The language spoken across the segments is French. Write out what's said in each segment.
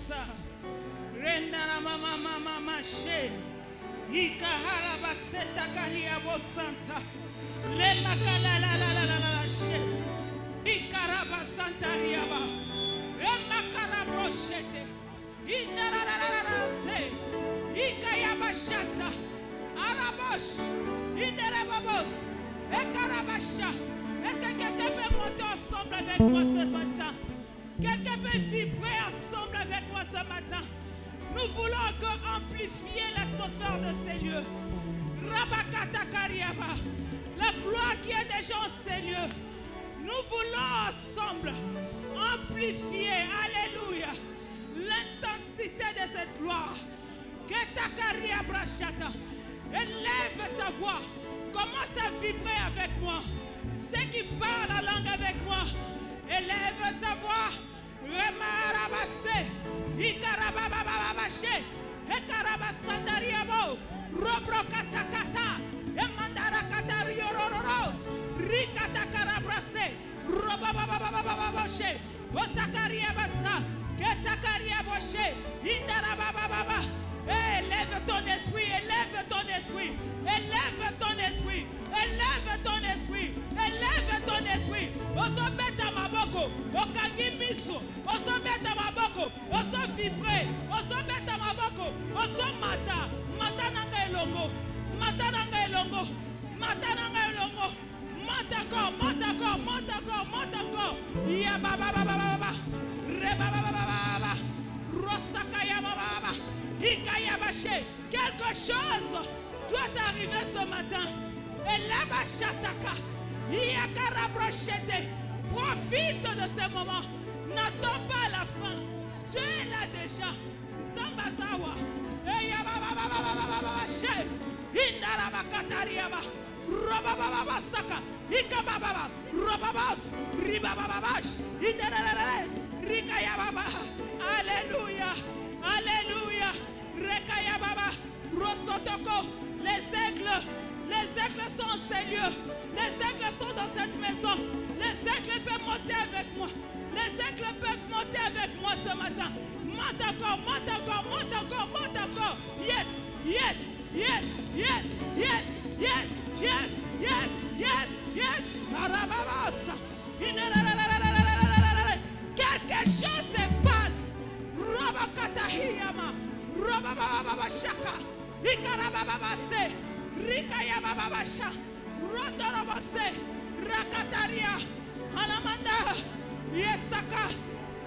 bosa. Renda mama mama mache. Ikahala baseta kalia bosanta. Rema kala la la la la la she. Ikaraba santa riaba. Rema karabrochete. Inara la la la se. Ikayaba shata. Arabosh. Indere babos. Ekarabasha. Est-ce que quelqu'un peut monter ensemble avec moi ce matin? Quelqu'un peut vibrer ensemble avec moi ce matin? Nous voulons encore amplifier l'atmosphère de ces lieux. Rabakata Kariaba. La gloire qui est déjà en ces lieux. Nous voulons ensemble amplifier, alléluia, l'intensité de cette gloire. Élève ta voix. Commence à vibrer avec moi. Ceux qui parlent la langue avec moi, élève ta voix. Remarabase, Ikarabababashe, Ekarabasandariabo, Robrokatakata, Emandarakatariororos, Rikatakarabase, Robababababashe, Otakariabasa, Ketakariaboshe, Indarabababa. Élève ton esprit, élève ton esprit, élève ton esprit, élève ton esprit, élève ton esprit. Osometa maboko, okangimiso, osometa maboko, osovibre, osometa maboko, osomata, mata nanga elongo, mata nanga elongo, mata nanga elongo, matako, matako, matako, matako. Ya baba baba baba, re baba baba baba, rosakaya baba. Quelque chose doit arriver ce matin. Et là, profite de ce moment. N'attends pas la fin. Tu es là déjà. Zambazawa. Alléluia. Alléluia. Rekaya Baba, Rosotoko, les aigles sont en ces lieux, les aigles sont dans cette maison, les aigles peuvent monter avec moi, les aigles peuvent monter avec moi ce matin. Monte encore, monte encore, monte encore, monte encore. Yes, yes, yes, yes, yes, yes, yes, yes, yes, yes. Arababasa. Quelque chose se passe. Robakatahiyama. Robababa shaka, Ikarababa se, Rikayababa sha, Rotorobase, Rakataria, Alamanda, Yesaka,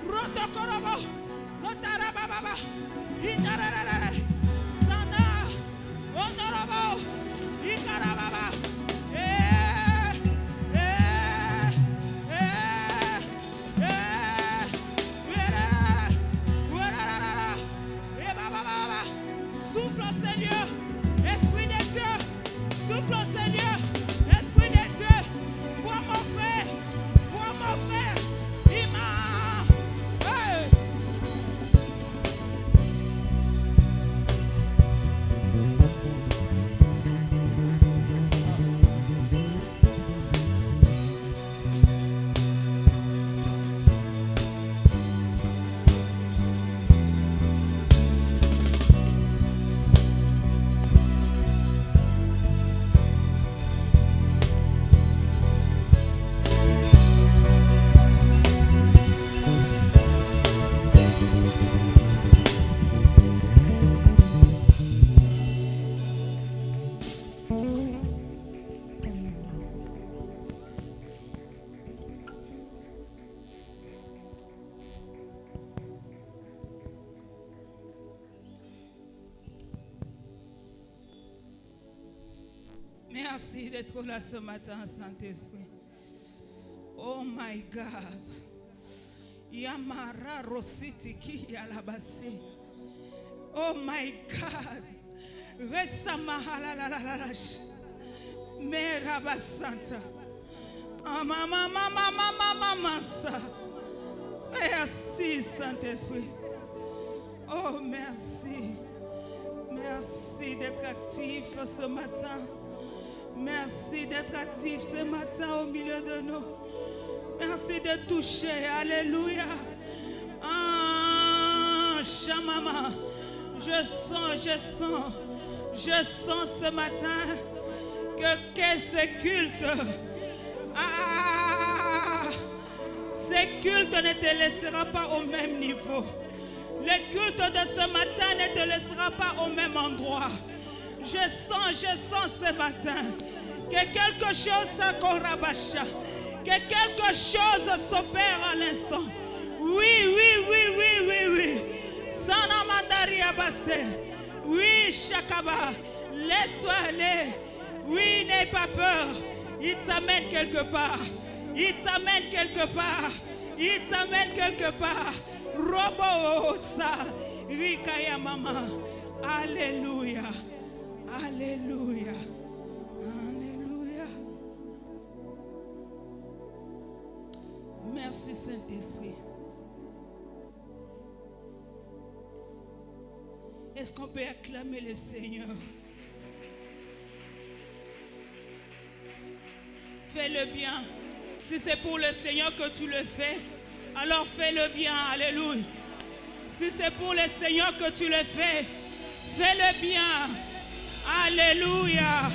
Rotokorobo, Rotarababa, Inarara, Sana, Honorable, Ikarababa, souffle en Seigneur, Esprit de Dieu, souffle en Seigneur, Esprit de Dieu, vois mon frère, Imam. Hey. Merci d'être là ce matin, Saint-Esprit. Oh my God. Yamara Rositi ki yalabasi. Oh my God. Resamahalalalash. Merabasanta. Mama. Merci, Saint-Esprit. Oh, merci. Merci d'être actif ce matin. Merci d'être actif ce matin au milieu de nous. Merci de toucher. Alléluia. Ah, Chamama. Je sens ce matin que ce culte, ce culte ne te laissera pas au même niveau. Le culte de ce matin ne te laissera pas au même endroit. Je sens ce matin que quelque chose s'accomplira, que quelque chose s'opère à l'instant. Oui. Sana mandaria basse. Oui, Shakaba. Laisse-toi aller. Oui, n'aie pas peur. Il t'amène quelque part. Robo sa. Rikaya mama. Alléluia. Merci Saint-Esprit. Est-ce qu'on peut acclamer le Seigneur? Fais-le bien. Si c'est pour le Seigneur que tu le fais, alors fais-le bien. Alléluia. Si c'est pour le Seigneur que tu le fais, fais-le bien. Alléluia.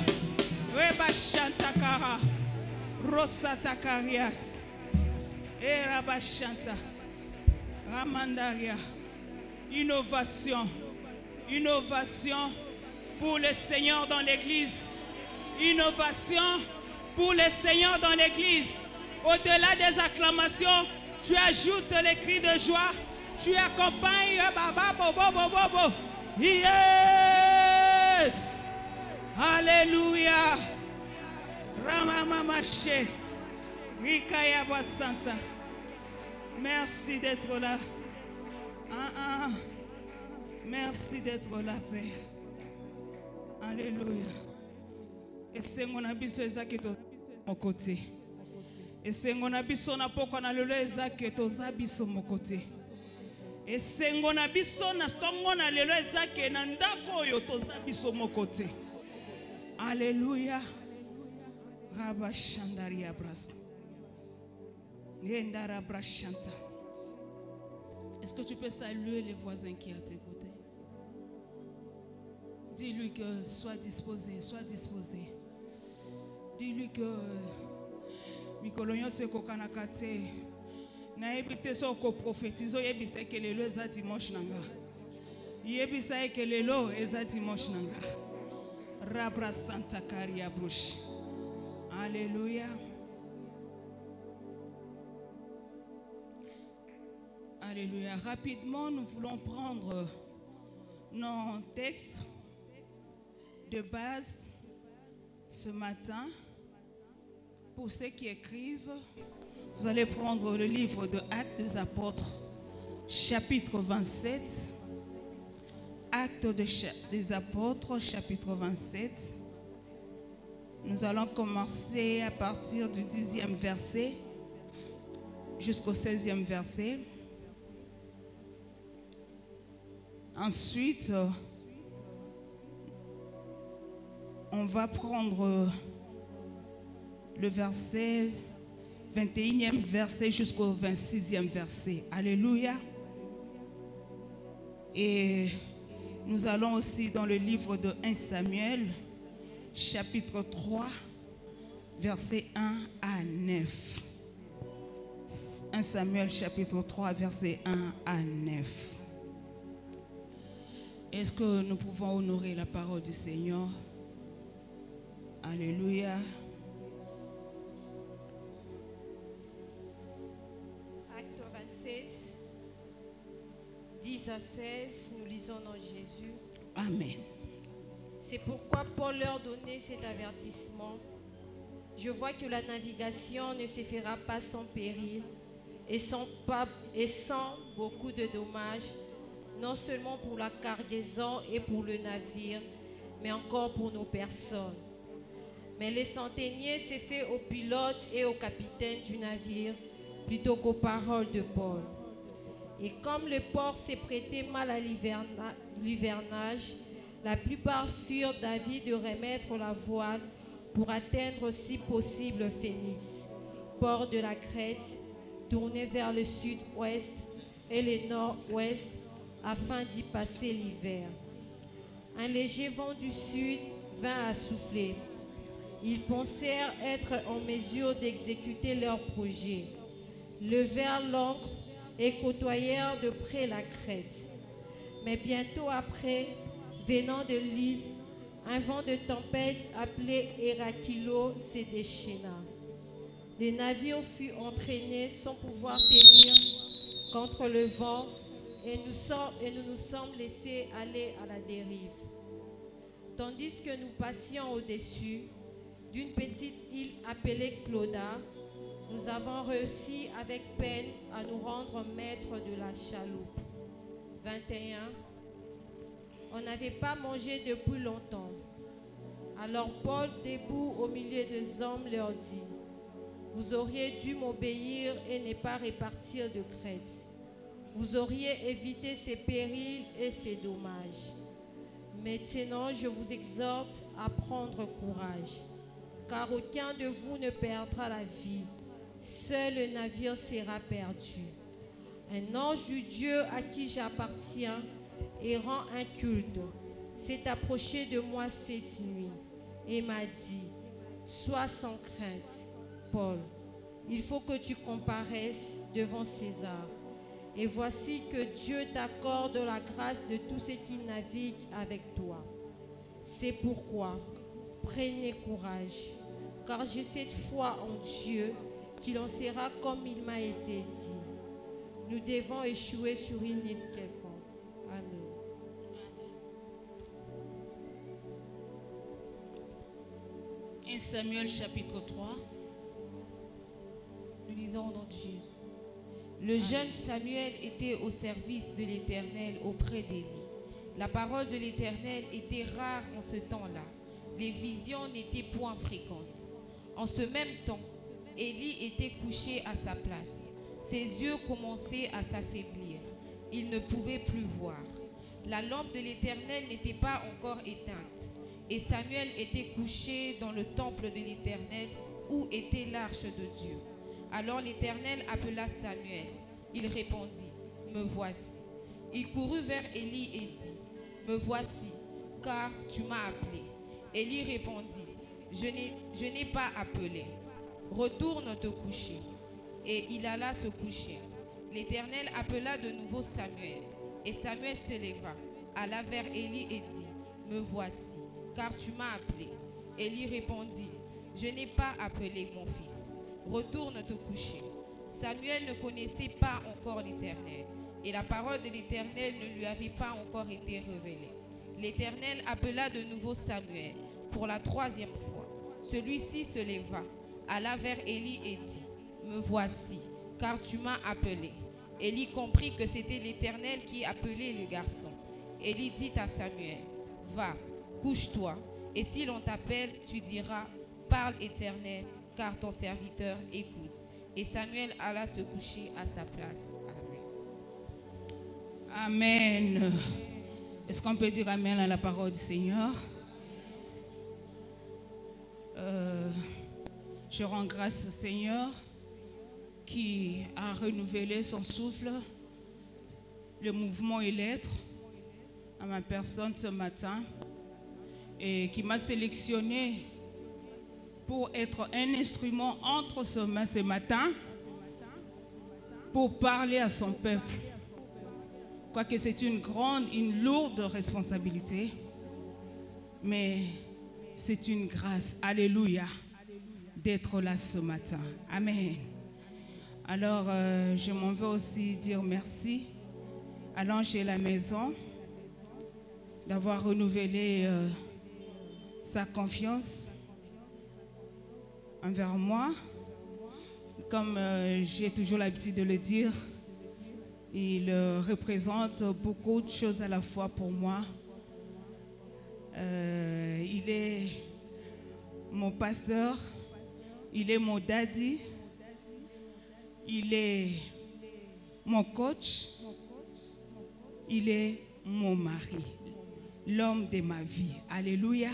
Reba Shantakara. Rosa Takarias. Eraba Shanta. Ramandaria. Innovation pour le Seigneur dans l'église. Innovation pour le Seigneur dans l'église. Au-delà des acclamations, tu ajoutes les cris de joie. Tu accompagnes Baba Bobo. Yes! Alléluia! Ramamamashe. Rikaya Santa. Merci d'être là. Merci d'être là, Père. Alléluia. Et c'est mon abisso ezaki to mon côté. Et c'est mon abisso na poko na lelo ezaki to zabiso mon côté. Et c'est mon abisso na stongo na lelo ezaki na ndako yo to zabiso mon côté. Alléluia. Rabba Shandaria Bras. Yendara Brashanta. Est-ce que tu peux saluer les voisins qui à tes côtés? Dis-lui que sois disposé. Dis-lui que Mikolonyo se kokanakate na ebite so ko prophétiser yebisa que lelo eza dimanche nanga. Yebisa que lelo eza dimanche nanga. Rabra Santa Caria Brush. Alléluia. Alléluia. Rapidement, nous voulons prendre nos textes de base ce matin. Pour ceux qui écrivent, vous allez prendre le livre de Actes des Apôtres, chapitre 27. Actes des Apôtres, chapitre 27. Nous allons commencer à partir du 10e verset jusqu'au 16e verset. Ensuite, on va prendre le verset 21e verset jusqu'au 26e verset. Alléluia. Et nous allons aussi dans le livre de 1 Samuel, chapitre 3, verset 1 à 9. 1 Samuel, chapitre 3, verset 1 à 9. Est-ce que nous pouvons honorer la parole du Seigneur? Alléluia. Acte 27, 10 à 16, nous lisons dans Jésus. Amen. C'est pourquoi Paul leur donnait cet avertissement. Je vois que la navigation ne se fera pas sans péril et sans beaucoup de dommages, non seulement pour la cargaison et pour le navire, mais encore pour nos personnes. Mais le centenier s'est fait au pilote et au capitaine du navire, plutôt qu'aux paroles de Paul. Et comme le port s'est prêté mal à l'hivernage, la plupart furent d'avis de remettre la voile pour atteindre si possible Phénice, port de la Crète, tourné vers le sud-ouest et le nord-ouest, afin d'y passer l'hiver. Un léger vent du sud vint à souffler. Ils pensèrent être en mesure d'exécuter leur projet, levèrent l'ancre et côtoyèrent de près la crête. Mais bientôt après, venant de l'île, un vent de tempête appelé Hérakilo se déchaîna. Le navire fut entraîné sans pouvoir tenir contre le vent et nous nous sommes laissés aller à la dérive. Tandis que nous passions au-dessus d'une petite île appelée Clauda, nous avons réussi avec peine à nous rendre maîtres de la chaloupe. 21. On n'avait pas mangé depuis longtemps. Alors Paul, debout au milieu des hommes, leur dit: vous auriez dû m'obéir et ne pas repartir de Crète. Vous auriez évité ces périls et ces dommages. Maintenant, je vous exhorte à prendre courage, car aucun de vous ne perdra la vie. Seul le navire sera perdu. Un ange du Dieu à qui j'appartiens et rend un culte s'est approché de moi cette nuit et m'a dit: sois sans crainte, Paul, il faut que tu comparaisses devant César. Et voici que Dieu t'accorde la grâce de tous ceux qui naviguent avec toi. C'est pourquoi prenez courage, car j'ai cette foi en Dieu qu'il en sera comme il m'a été dit. Nous devons échouer sur une île quelconque. Amen. 1 Samuel chapitre 3. Nous lisons au nom de Jésus. Le jeune Samuel était au service de l'Éternel auprès d'Élie. La parole de l'Éternel était rare en ce temps-là. Les visions n'étaient point fréquentes. En ce même temps, Élie était couché à sa place. Ses yeux commençaient à s'affaiblir. Il ne pouvait plus voir. La lampe de l'Éternel n'était pas encore éteinte. Et Samuel était couché dans le temple de l'Éternel où était l'arche de Dieu. Alors l'Éternel appela Samuel. Il répondit: me voici. Il courut vers Élie et dit: me voici, car tu m'as appelé. Élie répondit: je n'ai pas appelé. Retourne te coucher. Et il alla se coucher. L'Éternel appela de nouveau Samuel. Et Samuel se leva, alla vers Élie et dit: me voici, car tu m'as appelé. Élie répondit: je n'ai pas appelé, mon fils. Retourne te coucher. Samuel ne connaissait pas encore l'Éternel, et la parole de l'Éternel ne lui avait pas encore été révélée. L'Éternel appela de nouveau Samuel pour la troisième fois. Celui-ci se leva, alla vers Élie et dit: me voici, car tu m'as appelé. Élie comprit que c'était l'Éternel qui appelait le garçon. Élie dit à Samuel: va, couche-toi, et si l'on t'appelle, tu diras: parle, Éternel, car ton serviteur écoute. Et Samuel alla se coucher à sa place. Amen. Amen. Est-ce qu'on peut dire amen à la parole du Seigneur? Je rends grâce au Seigneur qui a renouvelé son souffle, le mouvement et l'être à ma personne ce matin et qui m'a sélectionné pour être un instrument entre ses mains ce matin pour parler à son peuple. Quoique c'est une lourde responsabilité, mais c'est une grâce, alléluia, d'être là ce matin. Amen. Alors, je m'en veux aussi dire merci à l'ange et la maison d'avoir renouvelé sa confiance envers moi. Comme j'ai toujours l'habitude de le dire, il représente beaucoup de choses à la fois pour moi. Il est mon pasteur, il est mon daddy, il est mon coach, il est mon mari, l'homme de ma vie. Alléluia.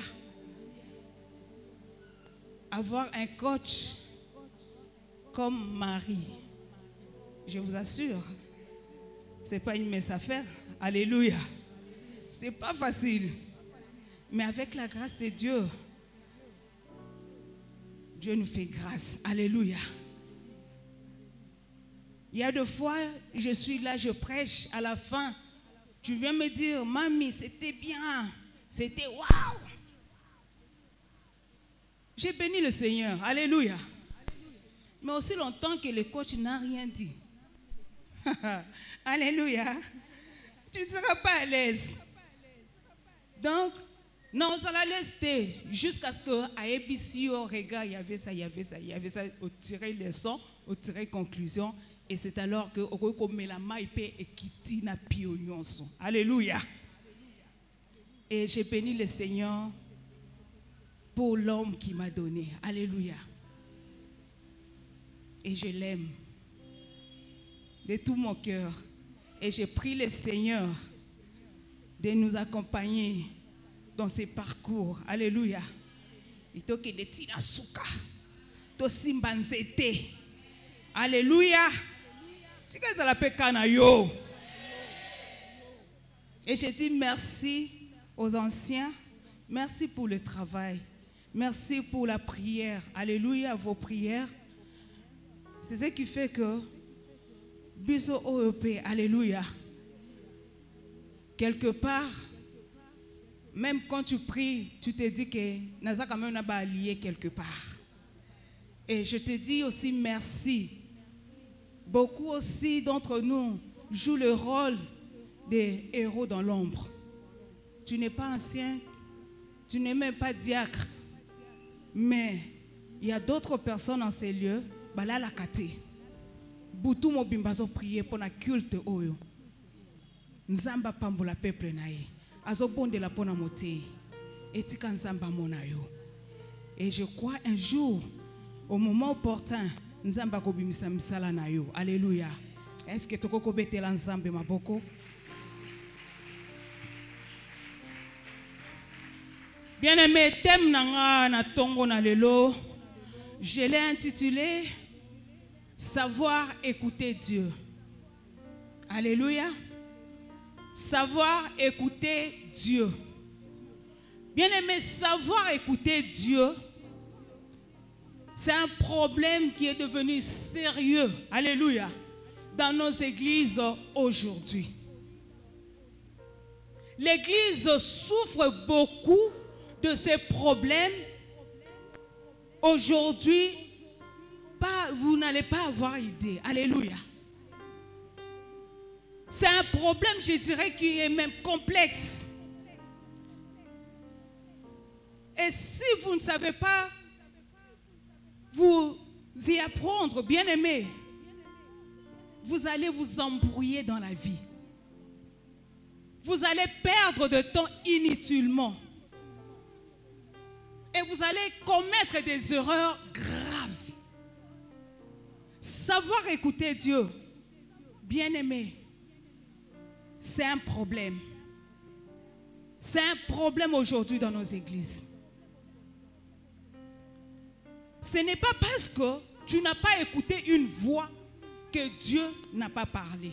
Avoir un coach comme mari, je vous assure, Ce n'est pas une mince affaire. Alléluia. Ce n'est pas facile. Mais avec la grâce de Dieu, Dieu nous fait grâce. Alléluia. Il y a des fois, je suis là, je prêche, à la fin, tu viens me dire, mamie, c'était bien, c'était waouh. J'ai béni le Seigneur. Alléluia. Mais aussi longtemps que le coach n'a rien dit. Alléluia. Tu ne seras pas à l'aise. Donc, non, ça la laisse jusqu'à ce qu'à ABC, au regard, il y avait ça, il y avait ça, il y avait ça, au tirer leçon, au tirer conclusion. Et c'est alors que alléluia. Et j'ai béni le Seigneur pour l'homme qui m'a donné. Alléluia. Et je l'aime de tout mon cœur. Et j'ai prie le Seigneur de nous accompagner dans ces parcours. Alléluia. Alléluia. Et je dis merci aux anciens. Merci pour le travail. Merci pour la prière. Alléluia, vos prières. C'est ce qui fait que Biso OEP, alléluia. Quelque part, même quand tu pries, tu te dis que Naza quand même n'a pas allié quelque part. Et je te dis aussi merci. Beaucoup aussi d'entre nous jouent le rôle des héros dans l'ombre. Tu n'es pas ancien, tu n'es même pas diacre. Mais il y a d'autres personnes en ces lieux, bala la kate. Boutou mo bimbazo prier pour la culte oyo. Nzamba pambola peuple nae. Azo bonde la pona mote. Etika nzamba mona yo. Et je crois un jour, au moment opportun, nzamba ko bimisa misala na yo. Alléluia. Est-ce que toko ko betela nzambe maboko? Bien-aimé, thème nanga na tongo na lelo, je l'ai intitulé Savoir écouter Dieu. Alléluia. Savoir écouter Dieu. Bien-aimé, savoir écouter Dieu, c'est un problème qui est devenu sérieux. Alléluia. Dans nos églises aujourd'hui. L'église souffre beaucoup de ces problèmes. Aujourd'hui, vous n'allez pas avoir idée. Alléluia. C'est un problème, je dirais, qui est même complexe. Et si vous ne savez pas vous y apprendre, bien aimé, vous allez vous embrouiller dans la vie. Vous allez perdre de temps inutilement. Et vous allez commettre des erreurs graves. Savoir écouter Dieu, bien aimé, c'est un problème. C'est un problème aujourd'hui dans nos églises. Ce n'est pas parce que tu n'as pas écouté une voix que Dieu n'a pas parlé.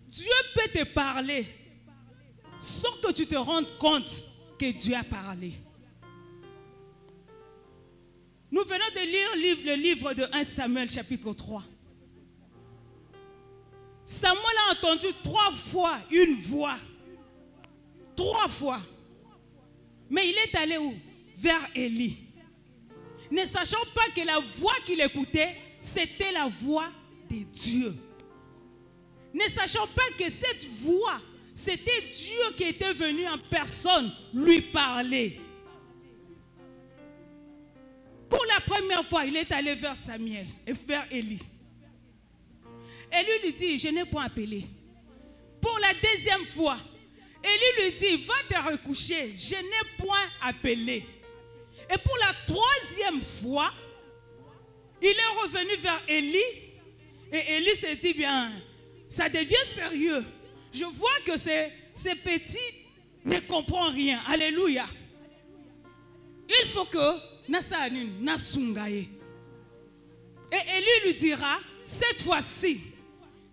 Dieu peut te parler sans que tu te rendes compte que Dieu a parlé. Nous venons de lire le livre de 1 Samuel chapitre 3. Samuel a entendu 3 fois une voix. 3 fois. Mais il est allé où? Vers Élie. Ne sachant pas que la voix qu'il écoutait, c'était la voix de Dieu. Ne sachant pas que cette voix, c'était Dieu qui était venu en personne lui parler. Pour la première fois, il est allé vers Samuel et vers Élie. Élie lui dit, je n'ai point appelé. Pour la deuxième fois, Élie lui dit, va te recoucher, je n'ai point appelé. Et pour la troisième fois, il est revenu vers Élie. Et Élie s'est dit, bien, ça devient sérieux. Je vois que ces petits ne comprennent rien. Alléluia. Il faut que Nasanin, Nasungaye. Et Élie lui dira, cette fois-ci,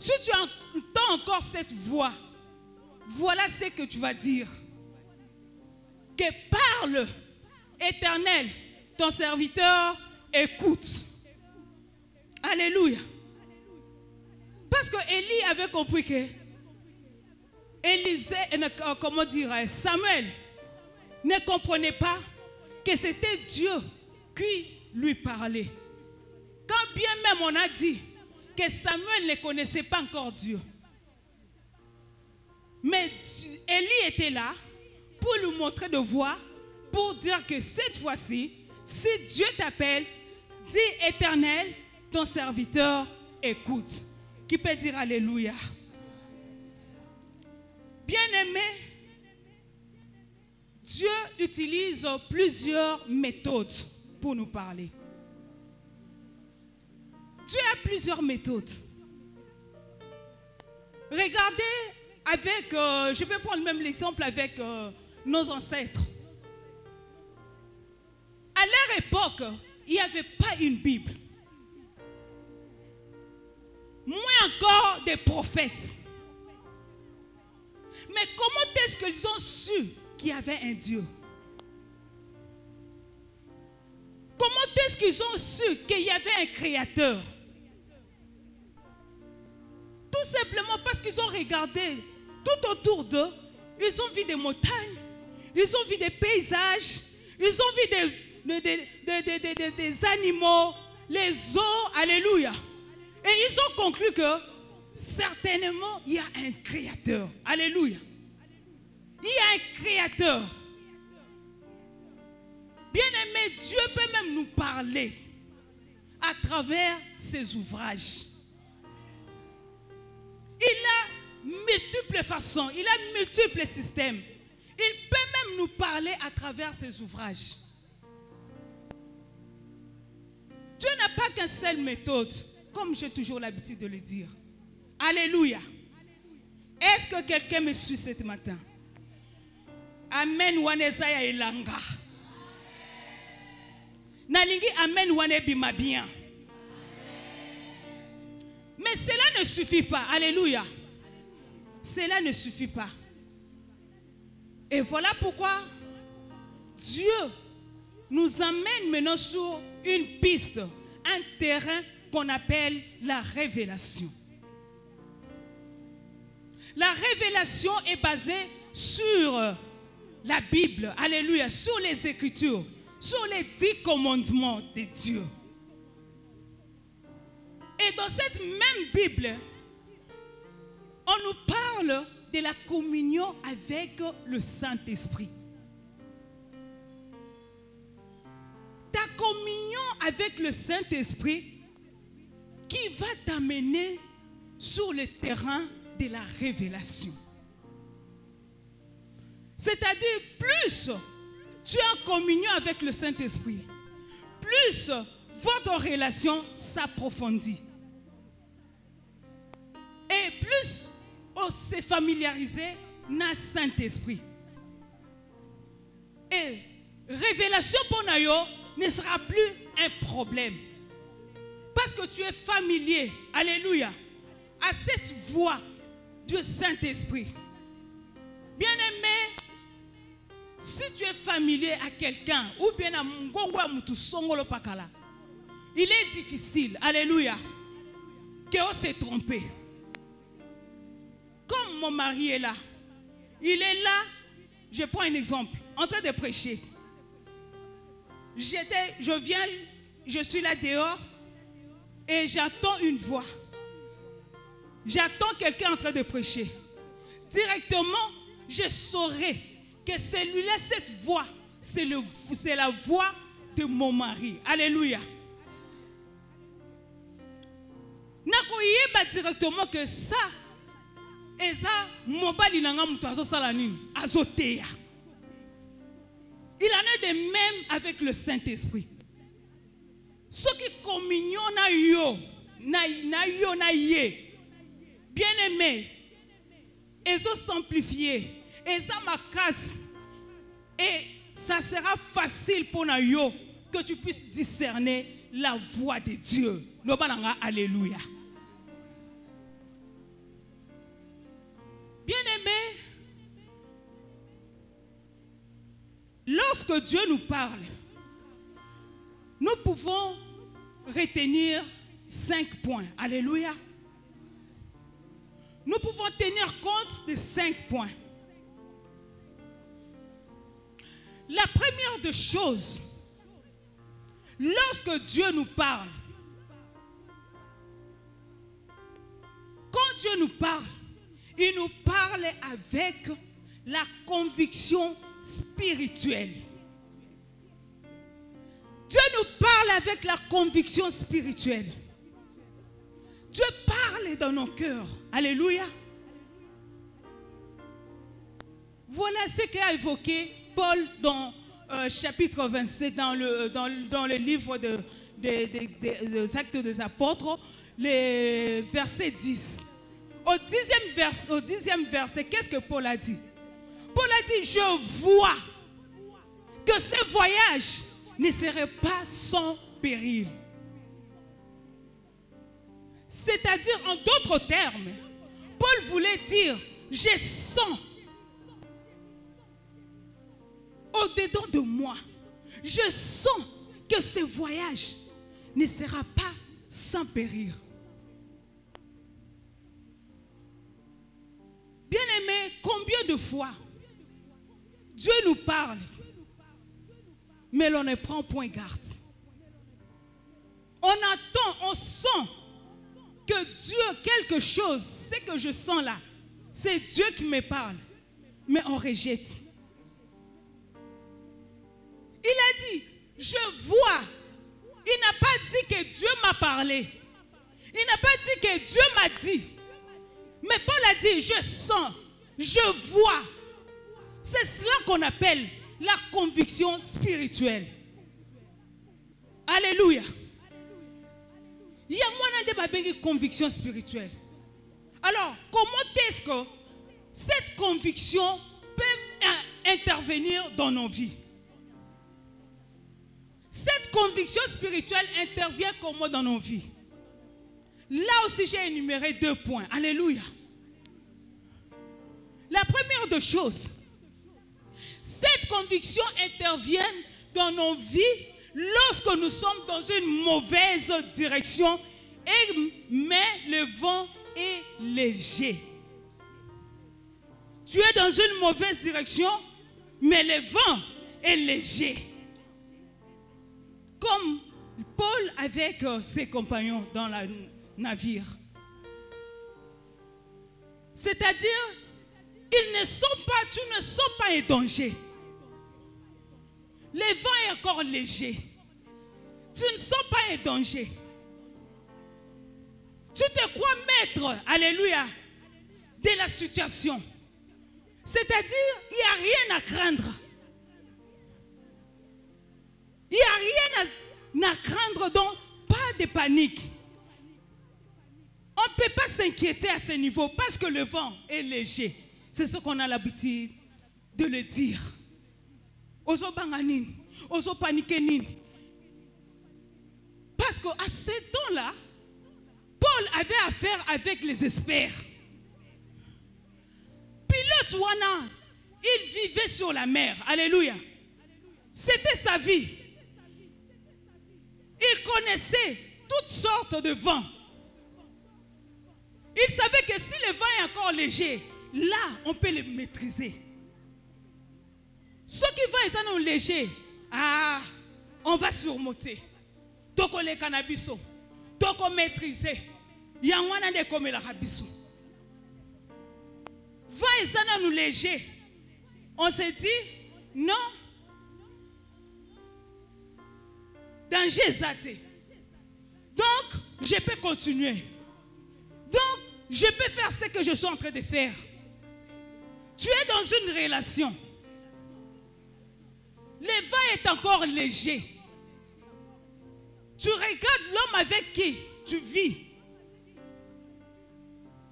Si tu entends encore cette voix, voilà ce que tu vas dire. Que parle, Éternel, ton serviteur écoute. Alléluia. Parce que Élie avait compris que Samuel ne comprenait pas que c'était Dieu qui lui parlait. Quand bien même on a dit que Samuel ne connaissait pas encore Dieu. Mais Élie était là pour lui montrer de voie, pour dire que cette fois-ci, si Dieu t'appelle, dis Éternel, ton serviteur écoute. Qui peut dire Alléluia? Bien-aimé, Dieu utilise plusieurs méthodes pour nous parler. Dieu a plusieurs méthodes. Regardez avec, je vais prendre même l'exemple avec nos ancêtres. À leur époque, il n'y avait pas une Bible. Moins encore des prophètes. Mais comment est-ce qu'ils ont su qu'il y avait un Dieu? Comment est-ce qu'ils ont su qu'il y avait un créateur? Tout simplement parce qu'ils ont regardé tout autour d'eux. Ils ont vu des montagnes, ils ont vu des paysages, ils ont vu des animaux, les eaux, alléluia. Et ils ont conclu que certainement il y a un créateur, alléluia. Il y a un créateur. Bien-aimé, Dieu peut même nous parler à travers ses ouvrages. Il a multiples façons, il a multiples systèmes. Il peut même nous parler à travers ses ouvrages. Dieu n'a pas qu'une seule méthode, comme j'ai toujours l'habitude de le dire. Alléluia. Est-ce que quelqu'un me suit ce matin? Amen. Wanezaya elanga. Nalingi amen wanebima bien. Mais cela ne suffit pas. Alléluia. Cela ne suffit pas. Et voilà pourquoi Dieu nous amène maintenant sur une piste, un terrain qu'on appelle la révélation. La révélation est basée sur la Bible, alléluia, sur les Écritures, sur les 10 commandements de Dieu. Et dans cette même Bible, on nous parle de la communion avec le Saint-Esprit. Ta communion avec le Saint-Esprit qui va t'amener sur le terrain de la révélation. C'est-à-dire, plus tu es en communion avec le Saint-Esprit, plus votre relation s'approfondit. Et plus on s'est familiarisé dans le Saint-Esprit. Et révélation pour nous ne sera plus un problème. Parce que tu es familier, alléluia, à cette voix du Saint-Esprit. Bien-aimé, si tu es familier à quelqu'un, ou bien à Mungongwa Mutusongolo Pakala, il est difficile, alléluia, qu'on s'est trompé. Comme mon mari est là, il est là, je prends un exemple, en train de prêcher. Je suis là dehors et j'attends une voix. J'attends quelqu'un en train de prêcher. Directement, je saurai que celui-là, cette voix, c'est la voix de mon mari. Alléluia. Nakoyeba directement que ça, et ça, mobali nanga mutu azosala nini, azoteya. Il en est de même avec le Saint-Esprit. Ce qui communion na yo, na ye, bien aimé, ils ont simplifié, ils ont ma casse, et ça sera facile pour nous que tu puisses discerner la voix de Dieu. Alléluia. lorsque Dieu nous parle, nous pouvons retenir 5 points. Alléluia. Nous pouvons tenir compte de 5 points. La première des choses, lorsque Dieu nous parle, quand Dieu nous parle, il nous parle avec la conviction spirituelle. Dieu nous parle avec la conviction spirituelle. Dieu parle dans nos cœurs. Alléluia. Voilà ce qu'a évoqué Paul dans chapitre 27, dans le livre des Actes des Apôtres, le verset 10. Au dixième verset, qu'est-ce que Paul a dit? Paul a dit, je vois que ce voyage ne serait pas sans péril. C'est-à-dire, en d'autres termes, Paul voulait dire, je sens au-dedans de moi, je sens que ce voyage ne sera pas sans péril. Bien-aimés, combien de fois Dieu nous parle, mais l'on ne prend point garde. On attend, on sent que Dieu, quelque chose, ce que je sens là, c'est Dieu qui me parle, mais on rejette. Il a dit, je vois. Il n'a pas dit que Dieu m'a parlé. Il n'a pas dit que Dieu m'a dit. Mais Paul a dit, je sens, je vois. C'est cela qu'on appelle la conviction spirituelle. Alléluia. Il y a une conviction spirituelle. Alors, comment est-ce que cette conviction peut intervenir dans nos vies? Cette conviction spirituelle intervient comment dans nos vies? Là aussi, j'ai énuméré 2 points. Alléluia. La première des choses, cette conviction intervient dans nos vies lorsque nous sommes dans une mauvaise direction, mais le vent est léger. Tu es dans une mauvaise direction, mais le vent est léger. Comme Paul avec ses compagnons dans le navire. C'est-à-dire, ils ne sont pas, tu ne sens pas un danger. Le vent est encore léger. Tu ne sens pas un danger. Tu te crois maître, alléluia, de la situation. C'est-à-dire, il n'y a rien à craindre. Il n'y a rien à craindre, donc pas de panique. On ne peut pas s'inquiéter à ce niveau parce que le vent est léger. C'est ce qu'on a l'habitude de le dire. Ozo banganin, ozo paniquenin. Parce qu'à ce temps-là, Paul avait affaire avec les experts. Pilote Wana, il vivait sur la mer. Alléluia. C'était sa vie. Il connaissait toutes sortes de vents. Il savait que si le vent est encore léger, là, on peut le maîtriser. Ceux qui vont être légers, on va surmonter. Donc on les cannabiso. Donc on maîtrise. Il y a un de comme la rabiso. Va être léger. On se dit, non. Danger exaté. Donc, je peux continuer. Donc, je peux faire ce que je suis en train de faire. Tu es dans une relation. Le vent est encore léger. Tu regardes l'homme avec qui tu vis.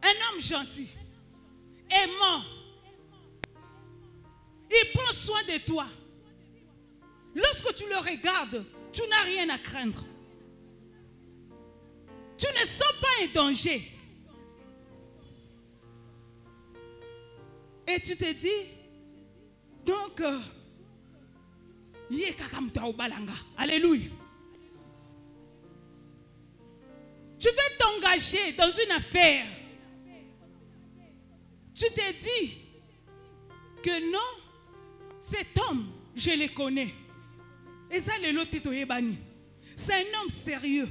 Un homme gentil, aimant. Il prend soin de toi. Lorsque tu le regardes, tu n'as rien à craindre. Tu ne sens pas un danger. Et tu te dis, donc, Alléluia. Tu veux t'engager dans une affaire. Tu te dis que non, cet homme, je le connais. Et ça, c'est un homme sérieux.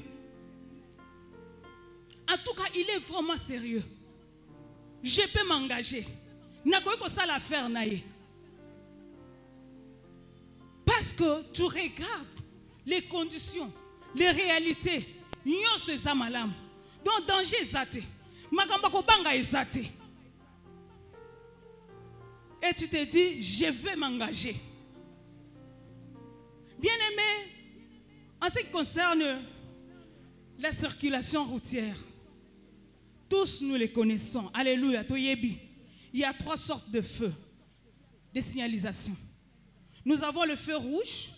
En tout cas, il est vraiment sérieux. Je peux m'engager. Parce que tu regardes les conditions, les réalités. Donc, danger est et tu te dis, je vais m'engager. Bien aimé, en ce qui concerne la circulation routière, tous nous les connaissons. Alléluia. Il y a 3 sortes de feux, de signalisation. Nous avons le feu rouge,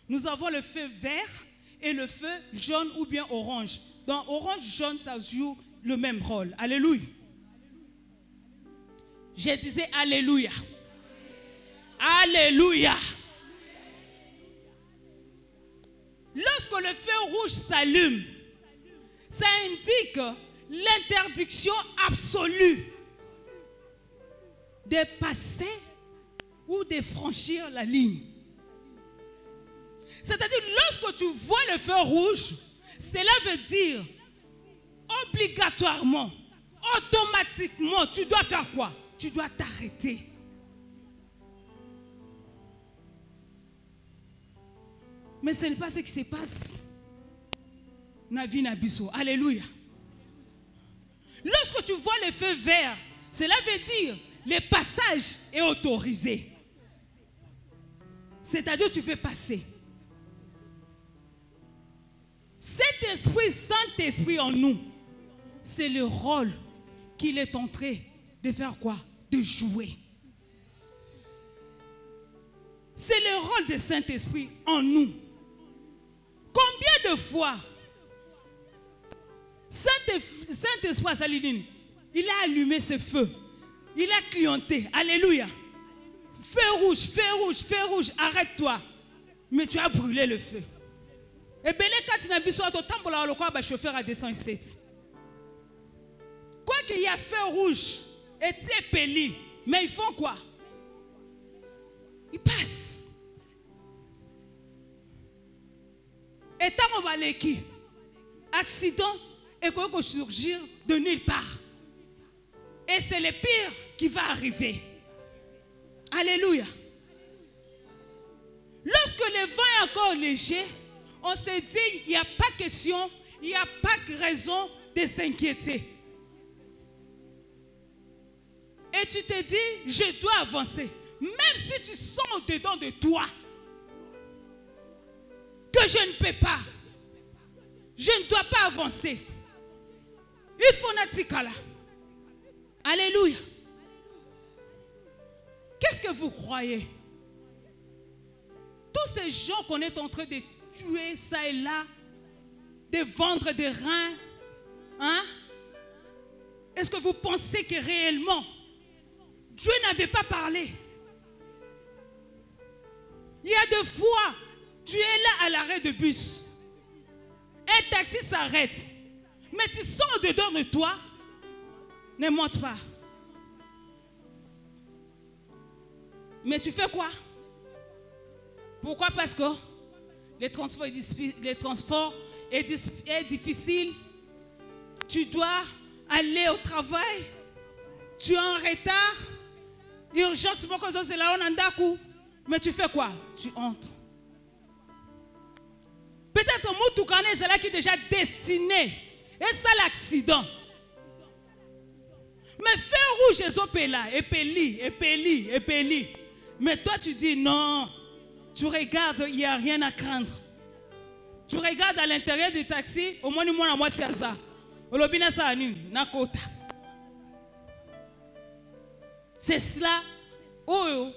nous avons le feu vert et le feu jaune ou bien orange. Donc orange, jaune, ça joue le même rôle. Alléluia. Je disais alléluia. Alléluia. Lorsque le feu rouge s'allume, ça indique l'interdiction absolue de passer ou de franchir la ligne. C'est-à-dire, lorsque tu vois le feu rouge, cela veut dire obligatoirement, automatiquement, tu dois faire quoi? Tu dois t'arrêter. Mais ce n'est pas ce qui se passe. Navi Nabiso. Alléluia. Lorsque tu vois le feu vert, cela veut dire le passage est autorisé. C'est-à-dire tu fais passer. Cet esprit, Saint-Esprit en nous, c'est le rôle qu'il est en train de faire quoi? De jouer. C'est le rôle de Saint-Esprit en nous. Combien de fois Saint-Esprit, il a allumé ce feu. Il a clienté. Alléluia. Feu rouge, feu rouge, feu rouge. Arrête-toi. Mais tu as brûlé le feu. Et bien, quand tu n'as pas besoin de temps, le chauffeur a descendu ici. Quoi qu'il y a feu rouge, et épeli, mais ils font quoi? Ils passent. Et tant qu'on va l'équipe, accident et qu'on va surgir de nulle part. Et c'est le pire qui va arriver. Alléluia. Lorsque le vent est encore léger, on se dit, il n'y a pas question, il n'y a pas raison de s'inquiéter. Et tu te dis, je dois avancer. Même si tu sens au-dedans de toi que je ne peux pas, je ne dois pas avancer. Il faut natikala. Alléluia. Qu'est-ce que vous croyez? Tous ces gens qu'on est en train de tuer ça et là, de vendre des reins, hein? Est-ce que vous pensez que réellement Dieu n'avait pas parlé? Il y a des fois, tu es là à l'arrêt de bus. Un taxi s'arrête. Mais tu sens dedans de toi, ne monte pas. Mais tu fais quoi? Pourquoi? Parce que le transport est difficile. Tu dois aller au travail. Tu es en retard. Urgence, c'est là on en. Mais tu fais quoi? Tu entres. Peut-être que Moutoukane, c'est là qui est déjà destiné. Et ça l'accident. Mais feu rouge, ils sont là. Épeli. Mais toi, tu dis non. Tu regardes, il n'y a rien à craindre. Tu regardes à l'intérieur du taxi, au moins, moi, c'est ça. C'est cela. Oh,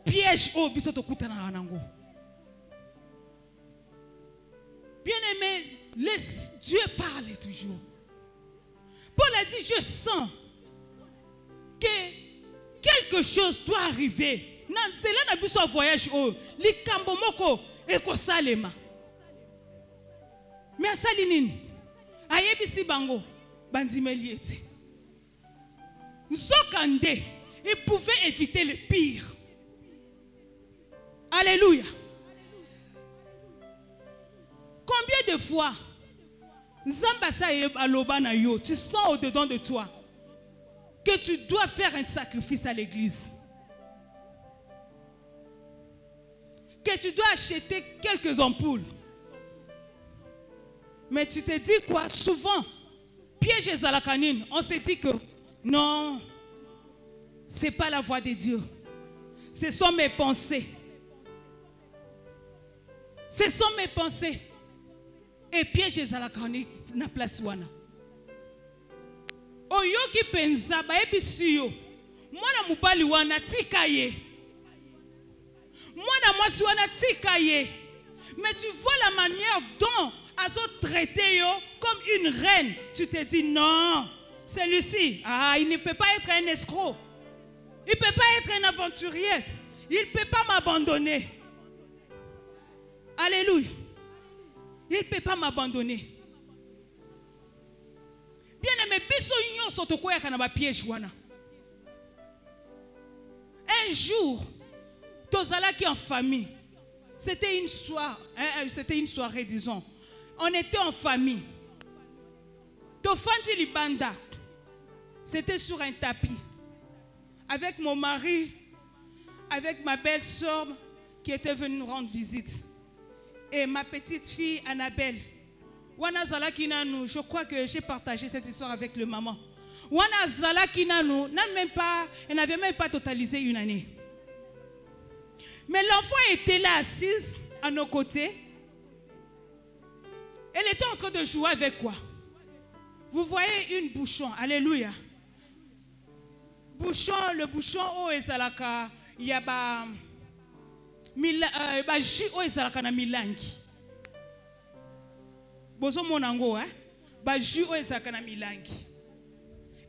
piège. Oh, bien aimé, Dieu parle toujours. Paul a dit, je sens que quelque chose doit arriver. Non, c'est là que voyage. ekosalema. Mais asali nini? Ayebisi bango bandimeli ete. Nzokande, il pouvait éviter le pire. Alléluia. Combien de fois Nzambasa aloba na yo, tu sens au-dedans de toi que tu dois faire un sacrifice à l'église. Que tu dois acheter quelques ampoules. Mais tu te dis quoi? Souvent, piège à la canine, on se dit que non, ce n'est pas la voix de Dieu. Ce sont mes pensées. Ce sont mes pensées. Et piège à la canine, na place wana. Oyo ki penza ba ebisi yo. Mwana mubali wana tika ye. Mwana mwasi wana tika ye. Mais tu vois la manière dont elles ont traité yo comme une reine. Tu te dis non, celui-ci, il ne peut pas être un escroc. Il ne peut pas être un aventurier. Il ne peut pas m'abandonner. Alléluia. Il ne peut pas m'abandonner. Bien aimé, biso nyo soto koya kana ba piège wana. Un jour, tozala qui en famille. C'était une soirée, disons. On était en famille. Tofandi Libanda. C'était sur un tapis. Avec mon mari, avec ma belle-sœur qui était venue nous rendre visite. Et ma petite fille Annabelle. Wana zala kinanu, je crois que j'ai partagé cette histoire avec le maman. Wana zala kinanu, elle n'avait même pas totalisé une année. Mais l'enfant était là assise à nos côtés. Elle était en train de jouer avec quoi? Vous voyez une bouchon, alléluia. Bouchon, le bouchon au ezalaka, il y a ba jus au ezalaka na milangi. Bozo monango, hein? Ba jus au ezalaka na milangi.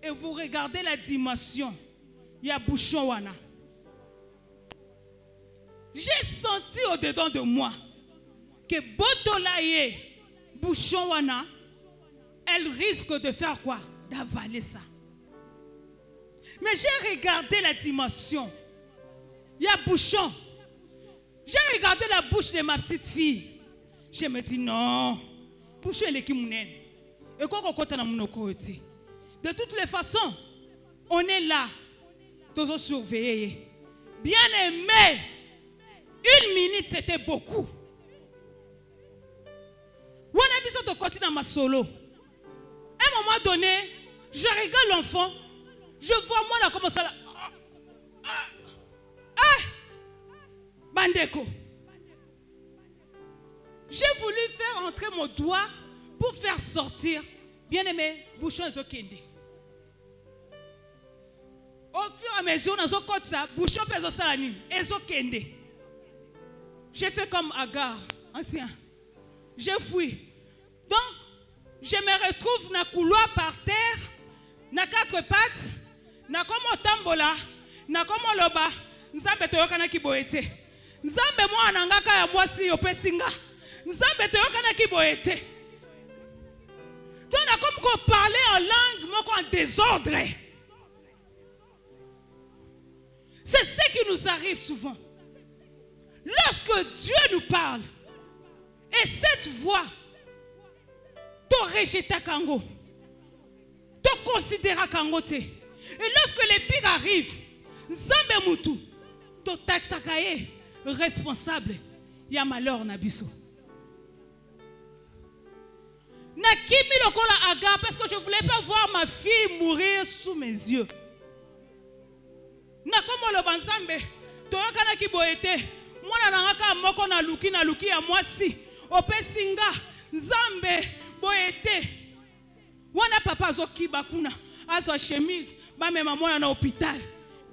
Et vous regardez la dimension, il y a bouchon wana. J'ai senti au-dedans de moi que Botolaye, bouchon wana, elle risque de faire quoi? D'avaler ça. Mais j'ai regardé la dimension. Il y a bouchon. J'ai regardé la bouche de ma petite fille. Je me dis non. Bouchon elle est qui mounen. Et quoi qu'on compte dans mon côté. De toutes les façons, on est là. Tous surveiller. Bien aimé. Une minute, c'était beaucoup. On a besoin de continuer dans ma solo. À un moment donné, je regarde l'enfant. Je vois moi là comment ça là. Bandeko. J'ai voulu faire entrer mon doigt pour faire sortir. Bien aimé, bouchon ezokende. Au fur et à mesure, dans ce code ça, bouchon peso salani, ezokende. J'ai fait comme Agar, ancien. J'ai fui. Donc, je me retrouve dans le couloir par terre, dans 4 pattes, dans comme tambola, dans comme loba, nzambe toyokana kiboete. Nzambe mo anangaka ya mwasi opesinga. Nzambe toyokana kiboete. Donc, on a comme qu'on parlait en langue, moi en désordre. C'est ce qui nous arrive souvent. Lorsque Dieu nous parle, et cette voix, te rejeta kango, te considéra kango te. Et lorsque les pires arrivent, Nzambe mutu, te taxakaye responsable, y a malheur na biso. Na kimi lokola Agar parce que je ne voulais pas voir ma fille mourir sous mes yeux. Na komo lo banzambe, toyokana ki boete. Mwana nangaka moko na luki ya mwasi opesinga nzambe boete wana papa zoki bakuna azo chemise ba mema mwana na hôpital.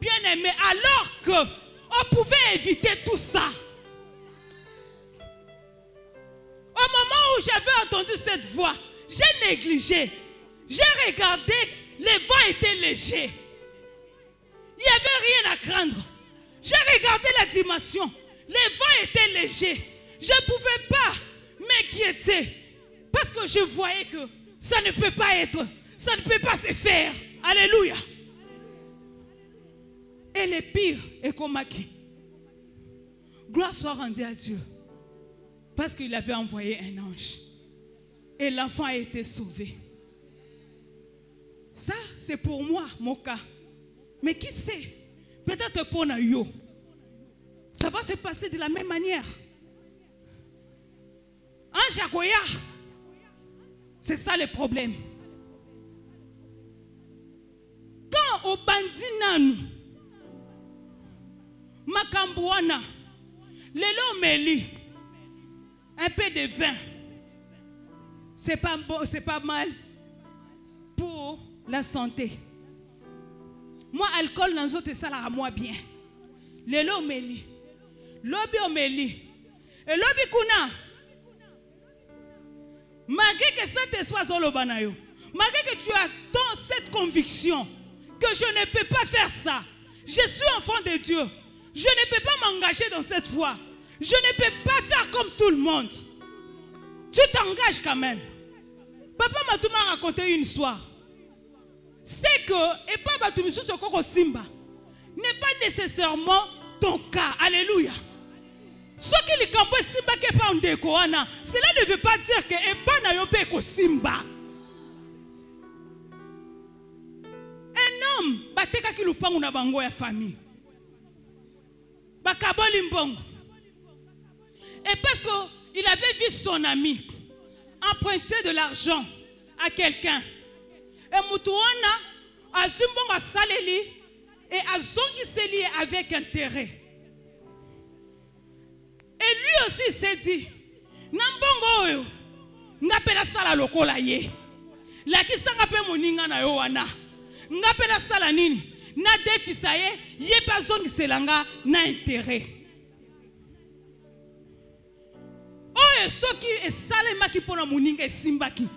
Bien aimé, alors que on pouvait éviter tout ça. Au moment où j'avais entendu cette voix, j'ai négligé. J'ai regardé, les vents étaient légers. Il n'y avait rien à craindre. J'ai regardé la dimension. Les vents étaient légers. Je ne pouvais pas m'inquiéter parce que je voyais que ça ne peut pas être, ça ne peut pas se faire. Alléluia. Et le pire est comme qui. Gloire soit rendue à Dieu. Parce qu'il avait envoyé un ange. Et l'enfant a été sauvé. Ça, c'est pour moi, mon cas. Mais qui sait? Peut-être pour Nayo. Ça va se passer de la même manière. En Jacoya, c'est ça le problème. Quand au bandinanu, Makambouana, Lelo Meli, un peu de vin, c'est pas bon, c'est pas mal pour la santé. Moi, alcool dans autres ça à moi bien. Lelo Meli, Lobi Omeli, et Lobi Kuna. Malgré que Saint-Esprit soit le banayo, malgré que tu as cette conviction que je ne peux pas faire ça, je suis enfant de Dieu, je ne peux pas m'engager dans cette voie, je ne peux pas faire comme tout le monde. Tu t'engages quand même. Papa m'a raconté une histoire. C'est que, et pas Batumisu Sokoko Simba, n'est pas nécessairement ton cas. Alléluia. Ce qui est campo Simba qui est pas en décoana, cela ne veut pas dire que et pas na yope ko Simba. Un homme bateka ki lupangu na bango ya famille. Bakaboli mbongo. Et parce que il avait vu son ami emprunter de l'argent à quelqu'un. Et Moutouana a zumbongo saleli et a zongi seli avec intérêt. Et lui aussi s'est dit, Nambongo yo, ngapela sala lokola ye. La kisanga pe moninga na yo wana. Ngapela sala nini? Na defisa ye pa zongi selanga na intérêt. Oye soki e salema ki pona moninga e simbaki.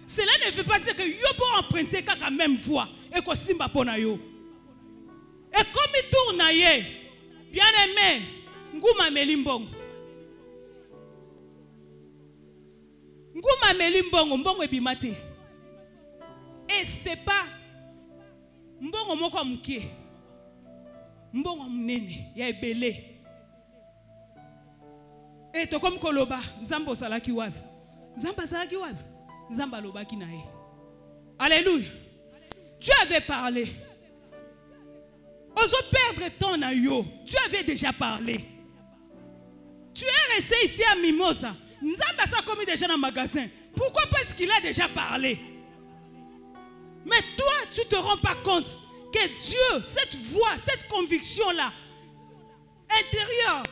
Cela ne veut pas dire que yo peut emprunter kaka même voie et ko simba pona yo. Et comme il tourne ye, bien aimé, nguma melimbongo. Nguma melimbongo, mbongo ebimate. Et c'est pas mbongo moko mukie. Mbongo munene, ya ebele. Et to comme koloba, Nzambo salaki wabi. Nzamba salaki wabi. Nzamba lobaki na ye. Alléluia. Tu avais parlé. Oso perdre ton ayo. Tu avais déjà parlé. Tu es resté ici à Mimosa. Nzamba s'est commis déjà dans le magasin. Pourquoi? Parce qu'il a déjà parlé. Mais toi, tu ne te rends pas compte que Dieu, cette voix, cette conviction-là, intérieure,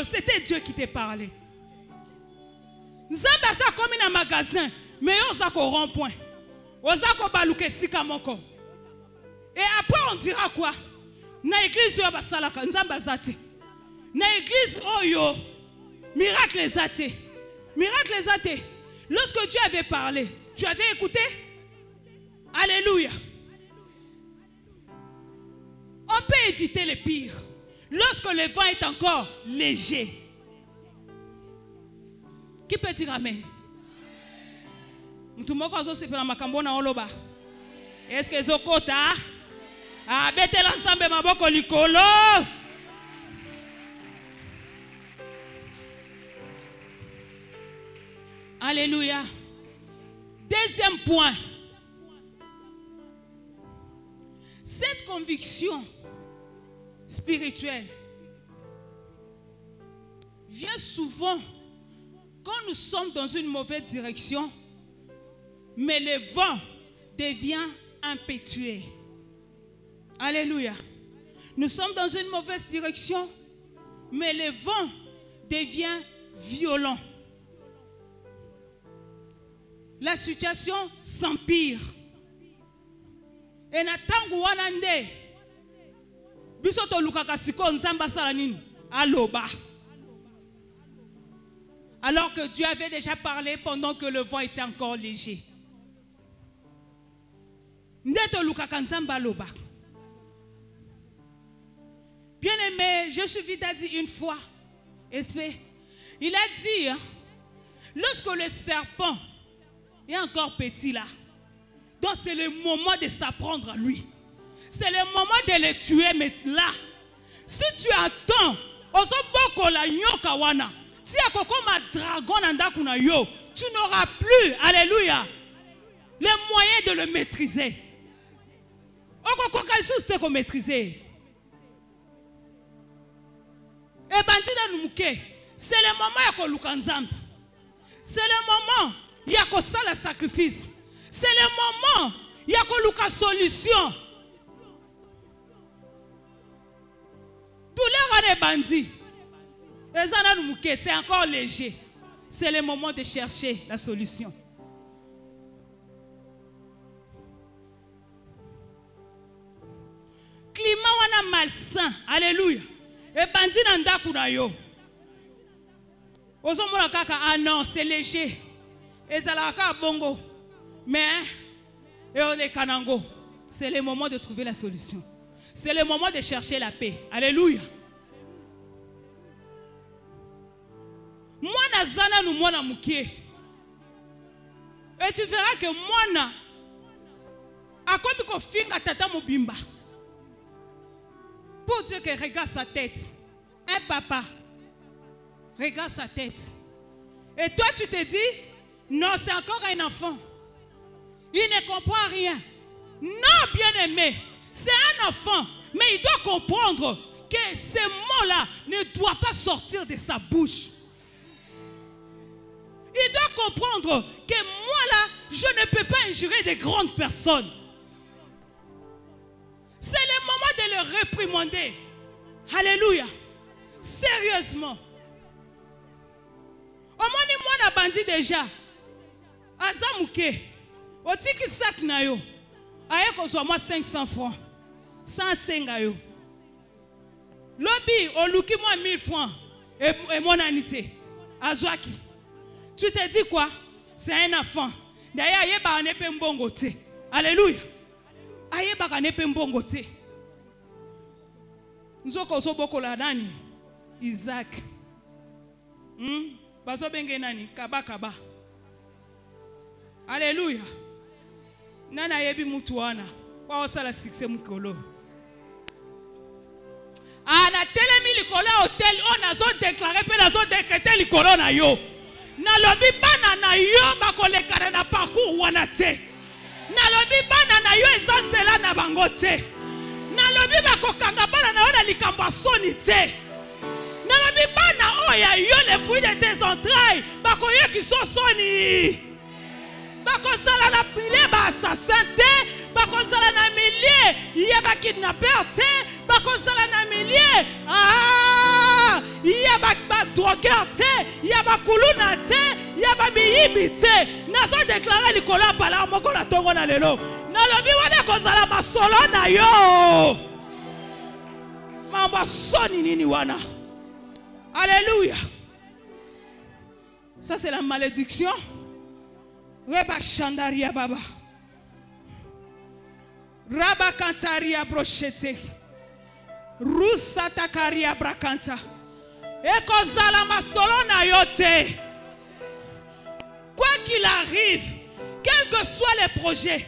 c'était Dieu qui t'a parlé. Nzamba s'est commis dans le magasin. Mais on s'est rond-point. On s'est balouké sikamoko. Et après, on dira quoi? Na l'église, on va salaka. Nzamba zate. Na l'église, oyo, miracle zate. Miracle zate. Lorsque tu avais parlé, tu avais écouté? Alléluia. On peut éviter le pire lorsque le vent est encore léger. Qui peut dire amen? Est-ce que Zokota? Ah, bête l'ensemble maboko likolo. Alléluia. Deuxième point. Cette conviction spirituelle vient souvent quand nous sommes dans une mauvaise direction, mais le vent devient impétueux. Alléluia. Nous sommes dans une mauvaise direction, mais le vent devient violent. La situation s'empire. Et natangu wanande bisoto lukaka siko nzamba sala nini aloba. Alors que Dieu avait déjà parlé pendant que le vent était encore léger. Ndeto lukaka nzamba aloba. Bien bien-aimé, je suis vite à dire une fois. Il a dit, hein, lorsque le serpent est encore petit là, donc c'est le moment de s'apprendre à lui. C'est le moment de le tuer, mais là, si tu attends, tu n'auras plus, alléluia, les moyens de le maîtriser. C'est le moment c'est le moment il y a le sacrifice. C'est le moment il y a la solution. Douleur des bandits. C'est encore léger. C'est le moment de chercher la solution. Climat wana malsain. Alléluia. Et bandit nanda kunayo. Ozomona kaka ah non, c'est léger. Ezalaka bongo. Mais et kanango. C'est le moment de trouver la solution. C'est le moment de chercher la paix. Alléluia. Mwana zana nu mwana mukie. Et tu verras que mwana akomi ko finga tata mobimba. Pour dire que regarde sa tête. Un papa. Regarde sa tête. Et toi tu te dis, non c'est encore un enfant. Il ne comprend rien. Non bien aimé. C'est un enfant. Mais il doit comprendre que ces mots-là ne doivent pas sortir de sa bouche. Il doit comprendre que moi là, je ne peux pas injurer de grandes personnes. C'est le moment de le réprimander. Alléluia. Sérieusement. Au moins, moi, la bandit déjà. Azamuke. Otiki sak na yo. Aye kozwa moi 500 francs. 105 yo. Lobby, oluki moi 1000 francs. Et mon anité. Azwaki. Tu te dis quoi? C'est un enfant. D'ailleurs, aye ba nepe mbongo te. Alléluia. Aye ba nepe mbongo te. Nzoko soboko la nani? Isaac. Baso benge nani? Kaba. Alléluia. Nana yebi mutu wana. Kwa osala succès mukolo. Na telemi likolo hotel on azo déclarer pe nazo décréter likolo na yo. Na lobi bana na yo bakolekana na parcours wana te. Na lobi bana na yo ezanzela na bango te. Na lobi bakokanga bana na yo na likambo soni te. Na lobi bana oya yo les fruits de tes entrailles bakoye qui sont soni. Bakosala na pile ba assassin te, bakosala na milier, ya ba kidnapper te, bakosala na milier. Ya ba drogueur te, ya ba kuluna te, ya ba miyibi te. Nazo déclarer likolo pala moko na tongo na lelo. Na lobi wana kozala masolo na yo. Mamba soni nini wana. Alléluia. Ça c'est la malédiction. Reba Shandaria Baba. Raba Kantaria Brochete. Rusa Takaria Brakanta. Eko Zala Masolo na yote. Quoi qu'il arrive, quels que soient les projets,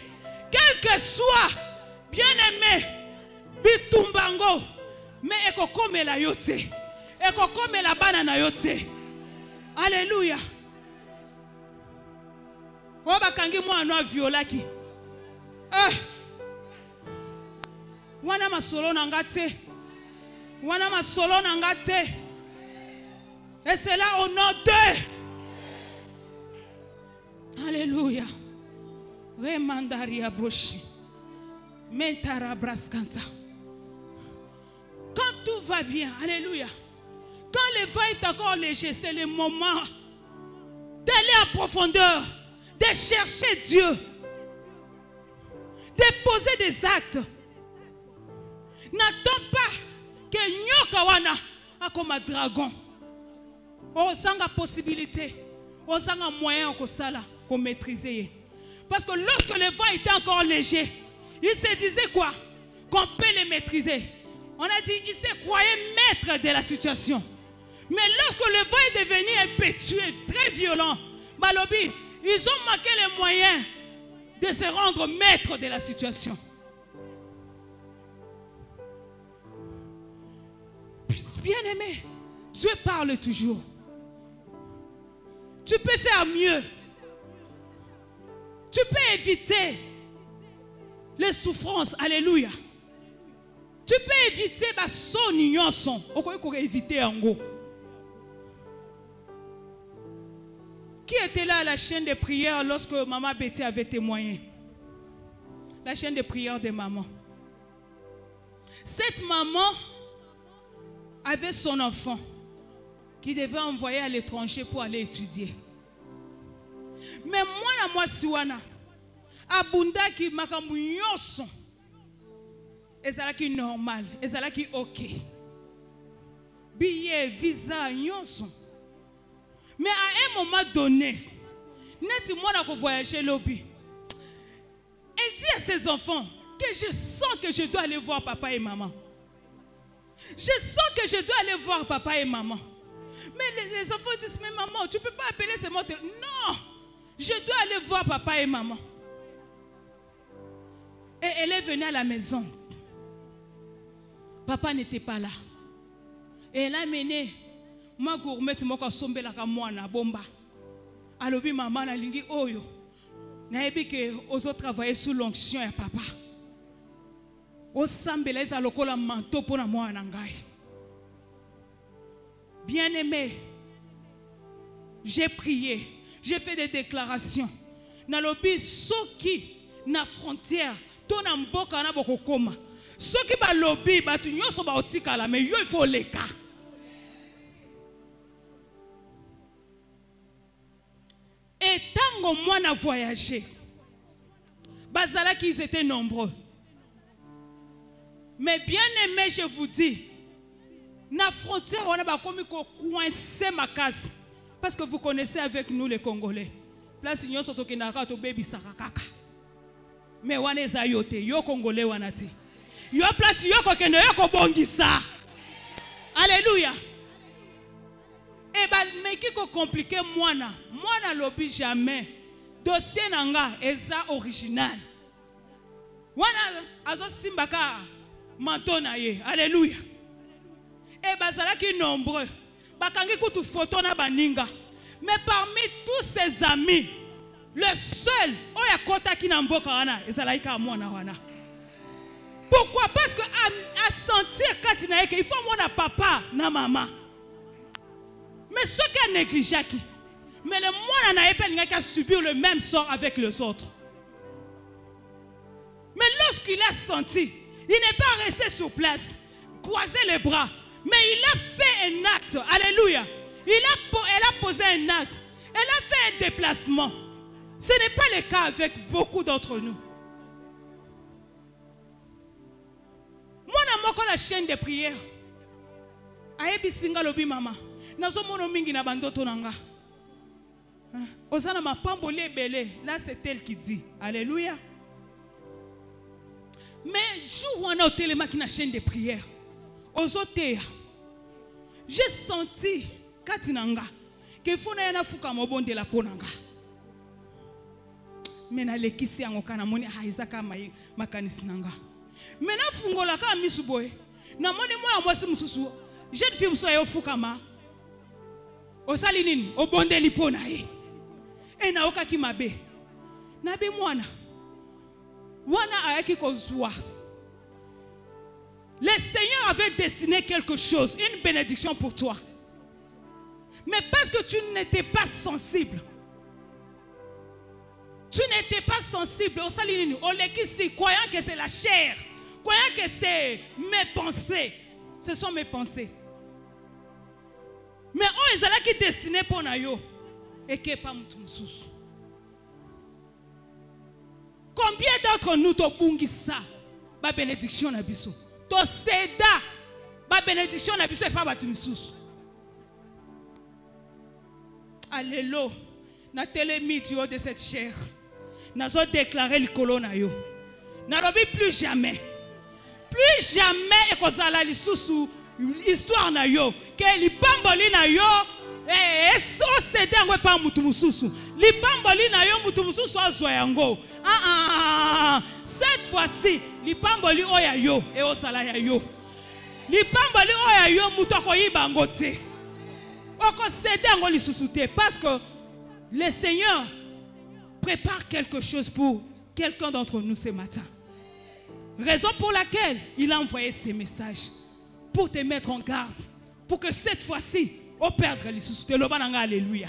quel que soit, bien aimé, Bitumbango, mais eko kome la yote. Eko kome la banana yote. Alléluia. Obakangi mwana violaki. Wana masolo na ngate. Wana masolo na ngate. Et c'est là au nom de. Alléluia. Remandaria brochi. Mentara braskanta. Quand tout va bien, alléluia. Quand le vent est encore léger, c'est le moment d'aller en profondeur. De chercher Dieu, de poser des actes. N'attends pas que Nyokawana a comme un dragon. Osanga possibilité, osanga moyen qu'on maîtriser. Parce que lorsque le vent était encore léger, il se disait quoi? Qu'on peut les maîtriser. On a dit, il se croyait maître de la situation. Mais lorsque le vent est devenu impétueux, très violent, Balobi, ils ont manqué les moyens de se rendre maître de la situation. Bien-aimé, Dieu parle toujours. Tu peux faire mieux. Tu peux éviter les souffrances. Alléluia. Tu peux éviter son union. On peut éviter en gros. Qui était là à la chaîne de prière lorsque maman Betty avait témoigné? La chaîne de prière de maman. Cette maman avait son enfant qui devait envoyer à l'étranger pour aller étudier. Mais moi siwana abunda ki makambu nyonso ezalaki normal, ezalaki ok. Billet, visa nyonso. Mais à un moment donné, net moi na voyager lobby. Elle dit à ses enfants que je sens que je dois aller voir papa et maman. Je sens que je dois aller voir papa et maman. Mais les enfants disent, mais maman, tu ne peux pas appeler ces mots. Non, je dois aller voir papa et maman. Et elle est venue à la maison. Papa n'était pas là. Et elle a mené ma gourmette moko sombe la kamwana bomba. Alobi maman na lingi oyo. Na ebi ke ozo travailler sous l'onction ya papa. O sambeleza lokola manteau pour na mwana ngai. Bien-aimé, j'ai prié, j'ai fait des déclarations. Na lobi soki na frontière, to na mboka na bokokoma. Soki ba lobi batu nyonso ba otikala, mais yo il faut les cas. Et tant que moi n'a voyagé, bazala qu'ils étaient nombreux. Mais bien aimé, je vous dis, na frontière, on a pas comme coincé ma case. Parce que vous connaissez avec nous les Congolais. Place nous sommes au Kinaka to baby sarakaka. Mais on est ayote, yo Congolais wanati. Yo place yo kokende yo kobongisa. Alléluia. Et bah mais qui ko compliqué moi na lobi jamais. Dossier nanga eza original. Wana azo simbaka manteau na ye. Alléluia. Et bazala qui nombreux. Bakangi kutu photo na baninga. Mais parmi tous ses amis, le seul oya kota ki na mboka wana ezalaika mwana wana. Pourquoi? Parce que à sentir katina yeke il faut mwana papa na maman. Mais ce qui a négligé qui. Mais le mwana na yepe qui a subi le même sort avec les autres. Mais lorsqu'il a senti, il n'est pas resté sur place, croisé les bras, mais il a fait un acte. Alléluia. Elle a posé un acte. Elle a fait un déplacement. Ce n'est pas le cas avec beaucoup d'entre nous. Moi, je la chaîne de prière. Ayebi singa lobi mama. Nazo mono mingi na bandoto nanga. Osana ma pambole belé. Là, c'est elle qui dit. Alléluia. Mais jour où on a au téléma qui na chaîne de prière. Ozotea. J'ai senti katinanga que faut na fuka mobonde la ponanga. Mais na lekisi angoka na moni haizaka makanisi nanga. Mais na fungola ka misuboy. Na moni mo amwasi mususu. Jeune fille muso yo fuka ma. Osali nini obonde lipona ye. E na oka ki mabe. Na be mwana. Wana ayaki kozwa. Le Seigneur avait destiné quelque chose, une bénédiction pour toi. Mais parce que tu n'étais pas sensible. Tu n'étais pas sensible. Au salinini, au lekisi, croyant que c'est la chair, croyant que c'est mes pensées. Ce sont mes pensées. Mais on est là qui est destiné pour nous. Et qui n'est pas moutoumsous. Combien d'entre nous t'ont bungi ça? Ma bénédiction na biso. To seda. Ma bénédiction na biso et pas batumsous. Alléluia. Na télémite de cette chair. Nous avons déclaré le colon na yo. N'arobi plus jamais. plus jamais ekozala lisusu histoire na yo ke lipamboli na yo o cédé yango pa mutu mususu lipamboli na yo mutu mususu azwa yango cette fois-ci lipamboli oya yo e osala ya yo lipamboli oya yo mutu akoyiba ngo te oko cédé yango lisusu te parce que le Seigneur prépare quelque chose pour quelqu'un d'entre nous ce matin. Raison pour laquelle il a envoyé ces messages pour te mettre en garde, pour que cette fois-ci, on perdre les sous. Alléluia.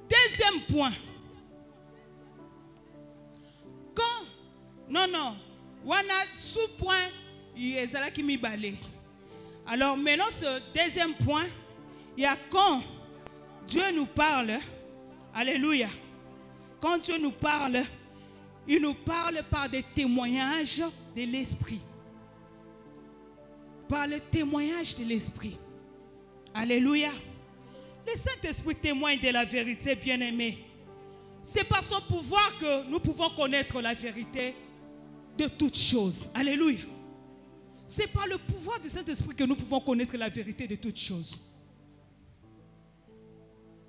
Deuxième point. Quand, non, on a sous-point, il y a qui m'y balait. Alors maintenant, ce deuxième point, il y a quand Dieu nous parle, alléluia, quand Dieu nous parle, il nous parle par des témoignages de l'Esprit. Par le témoignage de l'Esprit. Alléluia. Le Saint-Esprit témoigne de la vérité, bien-aimé. C'est par son pouvoir que nous pouvons connaître la vérité de toutes choses. Alléluia. C'est par le pouvoir du Saint-Esprit que nous pouvons connaître la vérité de toutes choses.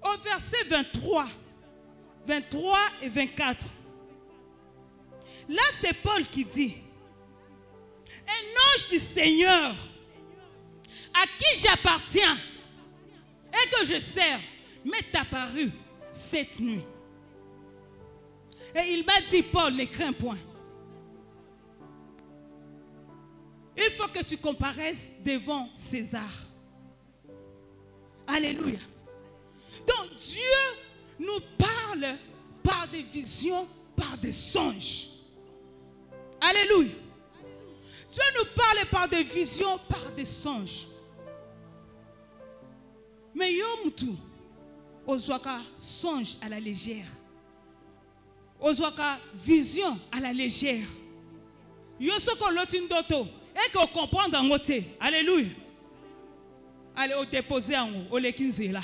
Au verset 23 et 24, là c'est Paul qui dit, un ange du Seigneur à qui j'appartiens et que je sers m'est apparu cette nuit. Et il m'a dit, Paul, ne crains point. Il faut que tu comparaisses devant César. Alléluia. Donc Dieu nous parle par des visions, par des songes. Alléluia. Dieu nous parle par des visions, par des songes. Mais yo mutu, ozwaka songe à la légère. Ozwaka vision à la légère. Yo soko lotindoto, et que comprendre en moté. Alléluia. Allez au déposer en haut, au lekinze là.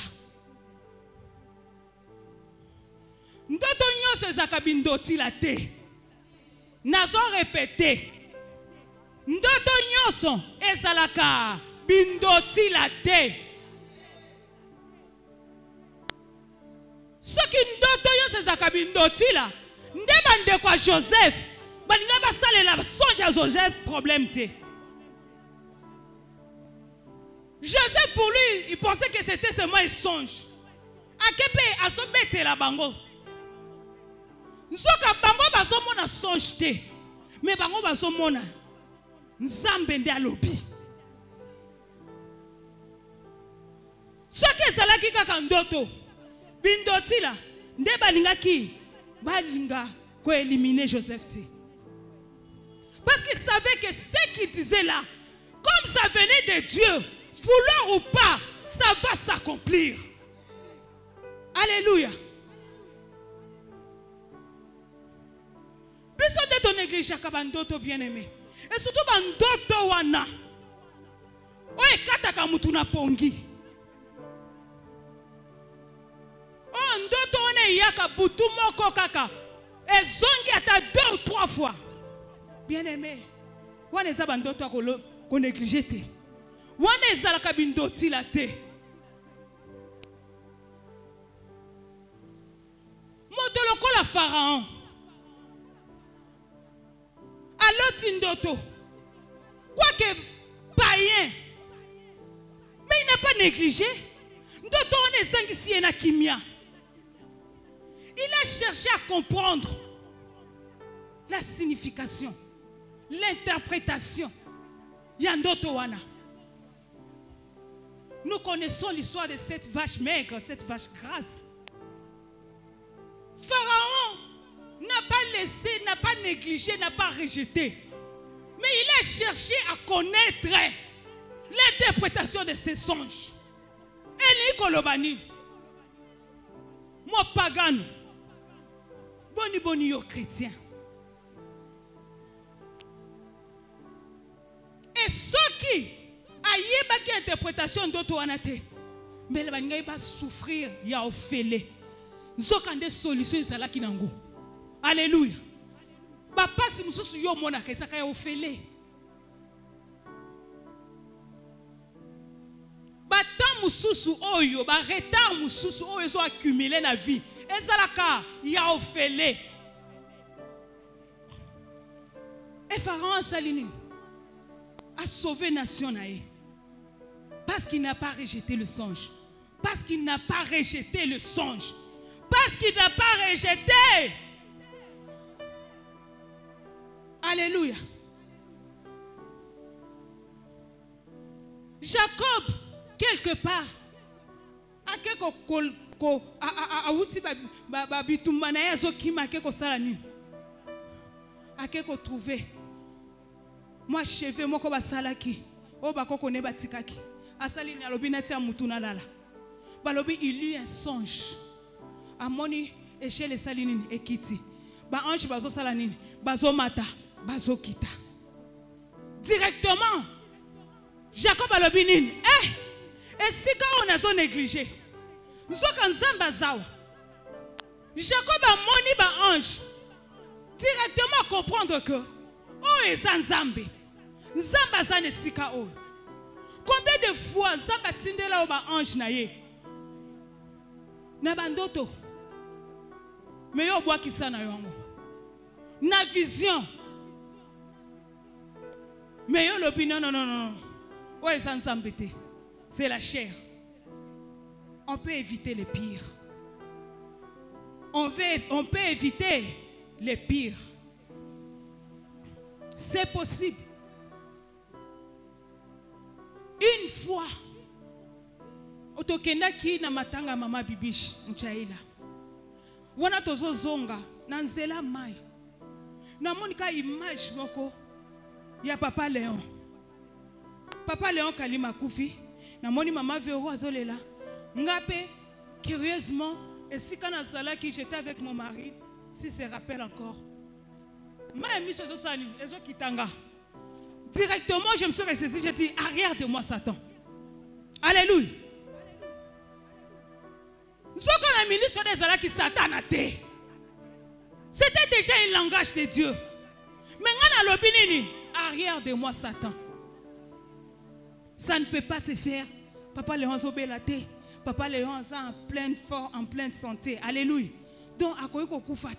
Ndoto nyonso zakabindoti la te. Nazo répété. Ndoto nyonso ezalaka bindoti la te. Ce qui ndoto nyonso ezalaka bindoti la. Ndeba ndeko Joseph. Balinga basale la songe à Joseph problème te. Joseph pour lui, il pensait que c'était seulement un songe. Akepe asobete la bango. Nsoka bango bazomona songe te. Mais bango bazomona nzambe nde alobi. Soki ezalaki kaka ndoto bindoti la nde balingaki balinga ko éliminer Joseph te. Parce qu'il savait que ce qu'il disait là, comme ça venait de Dieu, vouloir ou pas, ça va s'accomplir. Alléluia. Personne de ton église, Bandoto bien-aimé. Et surtout Bandoto wana. Oye kataka mutuna pongi. Oh ndoto one yaka butu moko kaka. Et zongi ata 2 ou 3 fois. Bien-aimé. Wana eza bandoto ko négliger te. Wana eza la kabindoti la te. Motoloko la pharaon. Ndoto. Quoique païen, mais il n'a pas négligé. Ndoto on est zangisi na kimia. Il a cherché à comprendre la signification, l'interprétation. Yandoto wana. Nous connaissons l'histoire de cette vache maigre, cette vache grasse. Pharaon n'a pas laissé, n'a pas négligé, n'a pas rejeté. Mais il a cherché à connaître l'interprétation de ces songes. Eli kolobani. Moi pagano. Boni yo chrétien. Et ceux qui ayeba qui interprétation d'autres wanate. Mais le bangay va souffrir ya ofele. Nzokande solution zala kinango. Alléluia. Papa si mususu yo mona kesaka ya ofele. Batan mususu oyo, ba retard mususu oyo so accumulé na vie. Ezalaka ya ofele. Et Pharaon Salini a sauvé nation nae. Parce qu'il n'a pas rejeté le songe. Parce qu'il n'a pas rejeté le songe. Parce qu'il n'a pas rejeté. Alléluia. Jacob, quelque part, a trouvé. Moi cheveux moko basalaki o bakoko ne batikaki asali na lobi na tia mutuna lala balobi il eut un songe amoni échelle salinini ekiti ba ange bazo salanini bazo mata bazo kita directement Jacob alobi nini et si quand on a son négligé nzoka nzamba zawa Jacob amoni ba ange directement comprendre que oh eza nzambe nzamba za nesika oyo. Combien de fois nzamba tindela ba ange na ye na bandoto mais yo bwa kisa na yongo na vision mais yo lobi non oh eza nzambe te c'est la chair. On peut éviter le pire. On peut éviter le pire. C'est possible. Une fois, otokenda ki na matanga mama bibish mchaila. Wana tozo zonga na nzela mai. Na monika image moko ya Papa Léon. Papa Léon kalima kufi. Na moni mama Véro azolela. Ngape curieusement et si quand Nazala qui j'étais avec mon mari, si se rappelle encore. Directement, je me suis ressaisi, j'ai dit, arrière de moi, Satan. Alléluia. C'était déjà un langage de Dieu. Mais arrière de moi, Satan. Ça ne peut pas se faire. Papa Léon Zobelate. Papa Léon en pleine santé. Alléluia. Donc, à quoi il faut faire?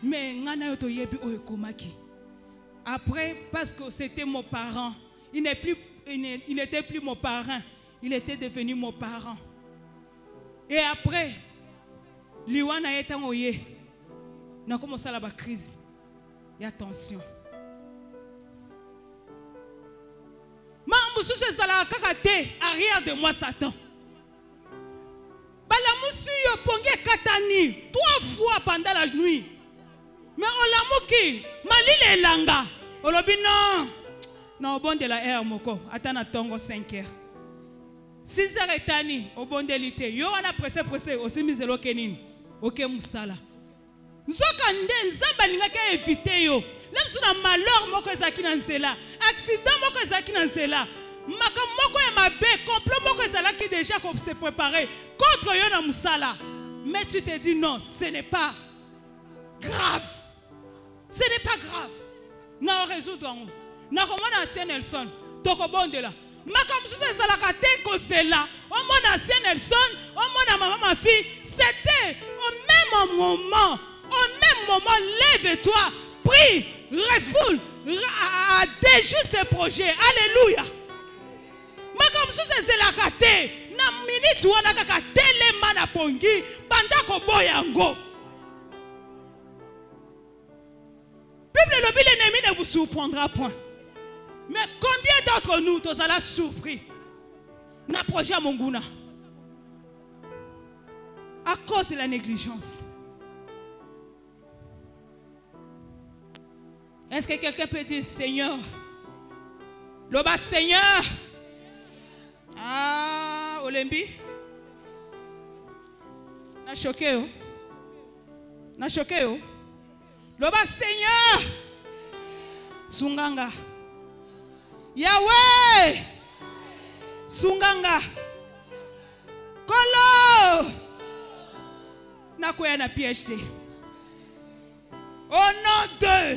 Mais après, parce que c'était mon parent, il n'était plus mon parent, il était devenu mon parent. Et après, Liwana est en oye, on a commencé à la crise. Et attention. Arrière de moi, Satan. Balamusu yo pongé katani 3 fois pendant la nuit. Mais olamuki malile langa. Olobi non, au bon de la air moko. Atana tongo 5 heures. 6 heures etani au bon de l'été. Yo ana pressé aussi miselo kenini. Ok musala. Nzoka nde nzamba lingaka éviter yo. Même si na malheur moko ezaki na nzela, accident moko ezaki na nzela. Makamoko ya mabe, complot moko ezalaki déjà comme se préparer contre yo na musala. Mais tu te dis non, ce n'est pas grave. Ce n'est pas grave. Na résoudre on. Na komona ancien Nelson, toko bondela. Makam sous ezalaka te ko zela. O mona ancien Nelson, o mona maman ma fille, c'était au même moment. Au même moment, lève-toi, prie, refoule, déjuge ces projets. Alléluia. Mais comme si c'est la raté, na minute ou na kaka telema na pongi, bandako boyango. Bible le l'ennemi ne vous surprendra point. Mais combien d'entre nous, tous allons souffrir na projet Monguna à cause de la négligence? Est-ce que quelqu'un peut dire Seigneur? Le bas Seigneur. Ah, Olembi. Na choqué. Na choqué. Le bas Seigneur. Sunganga. Yahweh. Sunganga. Kolo. Na koya na PhD. Au nom de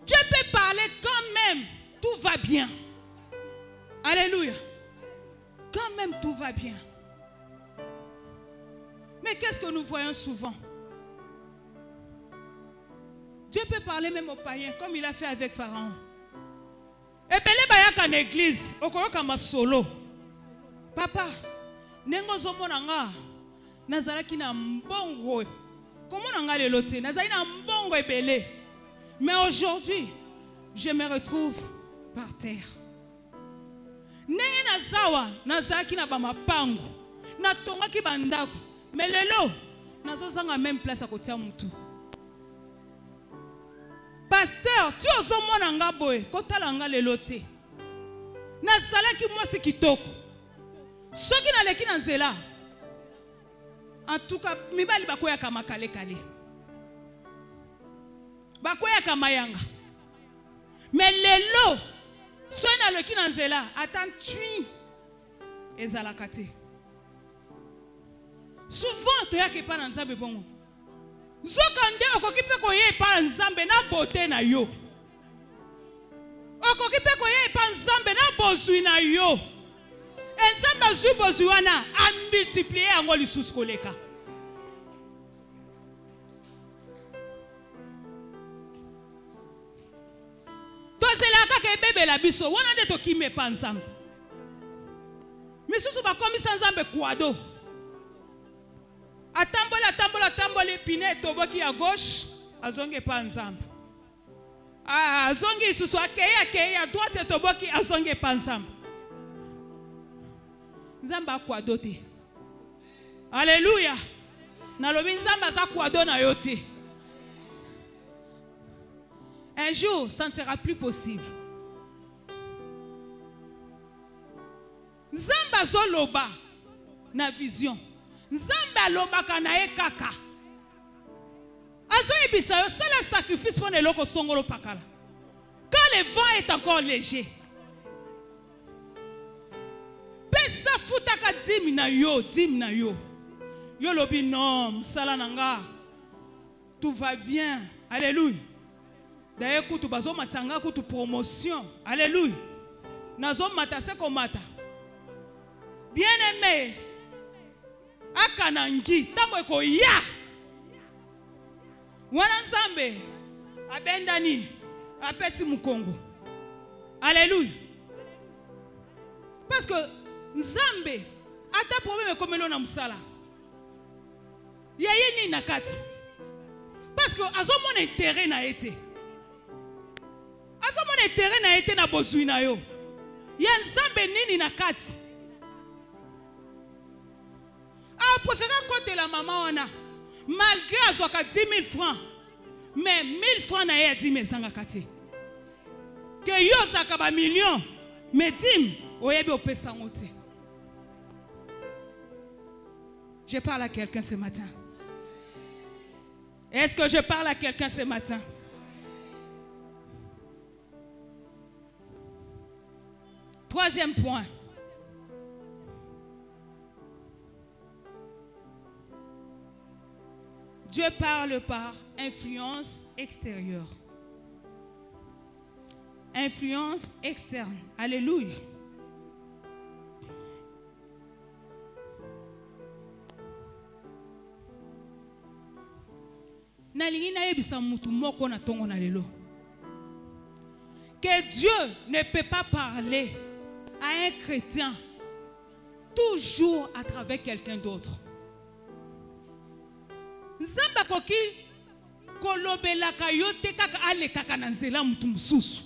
Dieu peut parler quand même. Tout va bien. Alléluia. Quand même tout va bien. Mais qu'est-ce que nous voyons souvent? Dieu peut parler même aux païens comme il a fait avec Pharaon. Et bien les païens en église, au Koro comme solo. Papa, nengo zomo nanga nazalaki na mbongo. Comment nanga le loté? Nazali na mbongo ebele. Mais aujourd'hui, je me retrouve par terre. Neye nazawa nazalaki na bamapango. Na tongaki bandako. Mais lelo, nazozanga même place à côté de mutu. Pasteur, tu as au monde en boy, kota langa lelo te. Nazalaki mwasi kitoko. Soki na leki na nzela. En tout cas, mibali bakoya kama kale kale. Bakoya kama yanga. Mais lelo, soki na leki na nzela, attends tui ezalaka te. Souvent, tu as qui parle en Nzambe bongo. Zokande okokipe koye pa Nzambe na beauté na yo. Okokipe koye pa Nzambe na bozui na yo. Nzambe zu bozui wana a multiplier ango lisusu koleka. Tozelaka ke bebe la biso wana de to kime pa Nzambe. Misusu ba komisa Nzambe kwado. Atambole pine toboki à gauche, azonge pa Nzambe. Azonge isusu akei à droite toboki azonge pa Nzambe. Nzambe akwado te. Alléluia. Na lobi Nzambe za kwado na yo te. Un jour, ça ne sera plus possible. Nzambe zoloba na vision. Nzambe alobaka na ye kaka. Azoyebisa yo sala sacrifice pour eloko songolo pakala. Quand le vent est encore léger. Pesa futaka dim na yo. Yo lobi non, sala nanga. Tout va bien. Alléluia. D'ailleurs, kutu bazo matanga kutu promotion. Alléluia. Nazo mata se komata. Bien aimé. Akanangi tambo eko ya wana Nzambe abendani apesi mukongo. Alléluia. Parce que Nzambe ata problème komelo na musala ya yeni nakati. Parce que azomona intérêt na été. Azomona intérêt na été na bozui na yo. Ya Nzambe nini nakati. Ah, préféré côté la maman wana. Malgré azoka 10 000 francs. Mais 1000 francs na ye 10 000 zanga kati. Que yo zaka ba million. Mais dim oyebi opesa ngote. Je parle à quelqu'un ce matin. Est-ce que je parle à quelqu'un ce matin? Troisième point. Dieu parle par influence extérieure. Influence externe. Alléluia. Que Dieu ne peut pas parler à un chrétien toujours à travers quelqu'un d'autre. Nzamba koki kolobelaka yo te kaka alekaka na nzela mutu mususu.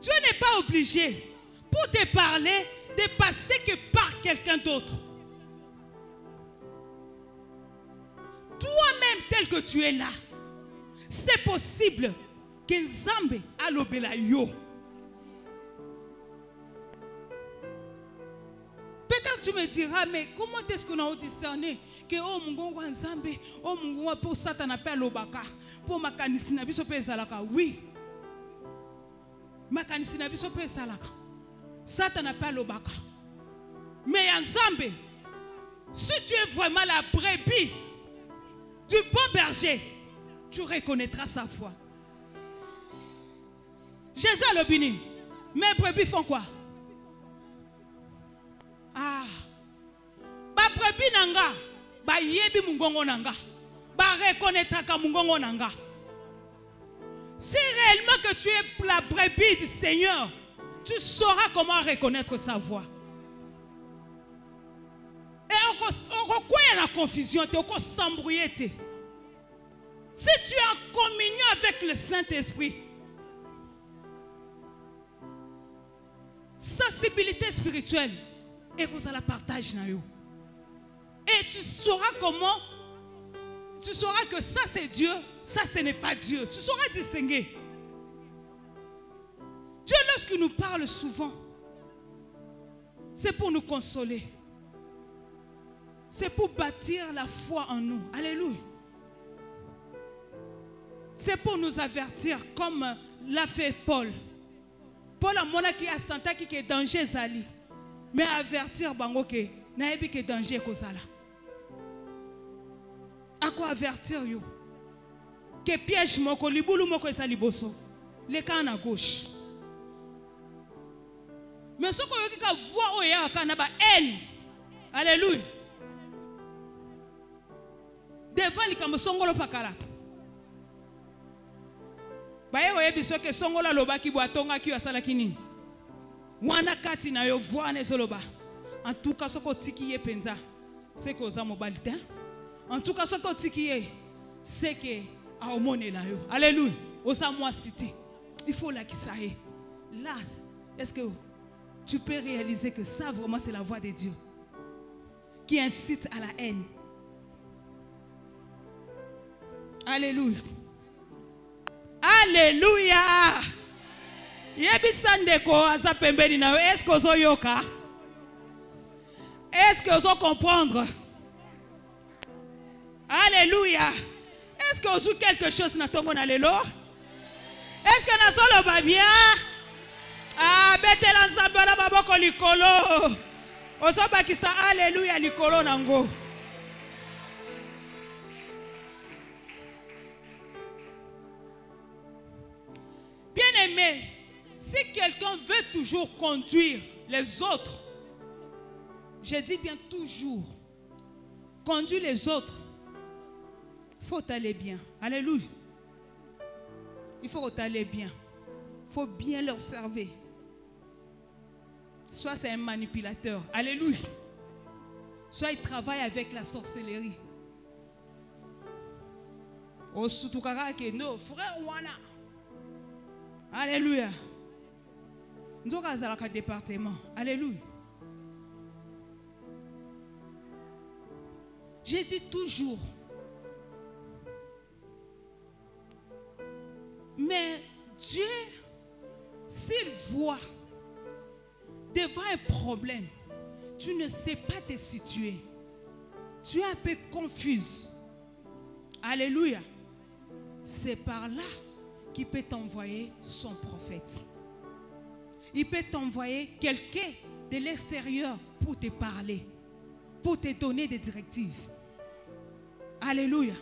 Dieu n'est pas obligé pour te parler de passer que par quelqu'un d'autre. Toi-même tel que tu es là, c'est possible que Nzambe alobela yo. Peut-être tu me diras, mais comment est-ce qu'on a discerné que oh mungongo Nzambe, oh mungongo pour Satan appelle lobaka, pour makanisi na biso pe zalaka. Oui. Makanisi na biso pe zalaka. Satan appelle lobaka. Mais Nzambe, si tu es vraiment la brebis, du bon berger, tu reconnaîtras sa voix. Jésus a le béni. Mes brebis font quoi? Ah. Ba brebis nanga, ba yebi mungongo nanga, ba reconnaîtra ka mungongo nanga. Si réellement que tu es la brebis du Seigneur, tu sauras comment reconnaître sa voix. Et on croit la confusion, on s'embrouiller. Si tu es en communion avec le Saint-Esprit, sensibilité spirituelle, et vous allez partager. Et tu sauras comment, tu sauras que ça c'est Dieu, ça ce n'est pas Dieu. Tu sauras distinguer. Dieu, lorsqu'il nous parle souvent, c'est pour nous consoler. C'est pour bâtir la foi en nous. Alléluia. C'est pour nous avertir comme l'a fait Paul. Paul a mona qui a senti que danger zali. Mais avertir bango que naebi que danger kozala. À quoi avertir yo? Que piège moko libulu moko ezali boso. Le camp à gauche. Mais ce qu'on a voix oya kana ba haine. Alléluia. Devant les comme songolo pakala. Baye oye biso ke songola loba ki boatonga ki asala kini. Wana kati na yo voix ne zoloba. En tout cas soko tiki ye penza. C'est que oza mobalite. En tout cas soko tiki ye c'est que a omone la yo. Alléluia. Oza moi cité. Il faut la qui ça est. Là, est-ce que tu peux réaliser que ça vraiment c'est la voix de Dieu qui incite à la haine? Alléluia. Alléluia. Yebisandeko azapembeni na est-ce que vous yoka? Est-ce que vous comprendre? Alléluia. Est-ce que vous avez quelque chose na tongo na lelo? Est-ce que na solo ba bien? Ah, betela nzambala baboko likolo. Osoba kisa alléluia likolo nango. Bien-aimé, si quelqu'un veut toujours conduire les autres, je dis bien toujours, conduire les autres, il faut aller bien. Alléluia. Il faut aller bien. Il faut bien l'observer. Soit c'est un manipulateur. Alléluia. Soit il travaille avec la sorcellerie. Au Soutoukara que non, frère Wana. Alléluia. Nous sommes dans le département. Alléluia. J'ai dit toujours. Mais Dieu, s'il voit devant un problème, tu ne sais pas te situer. Tu es un peu confuse. Alléluia. C'est par là qu'il peut t'envoyer son prophète. Il peut t'envoyer quelqu'un de l'extérieur pour te parler, pour te donner des directives. Alléluia.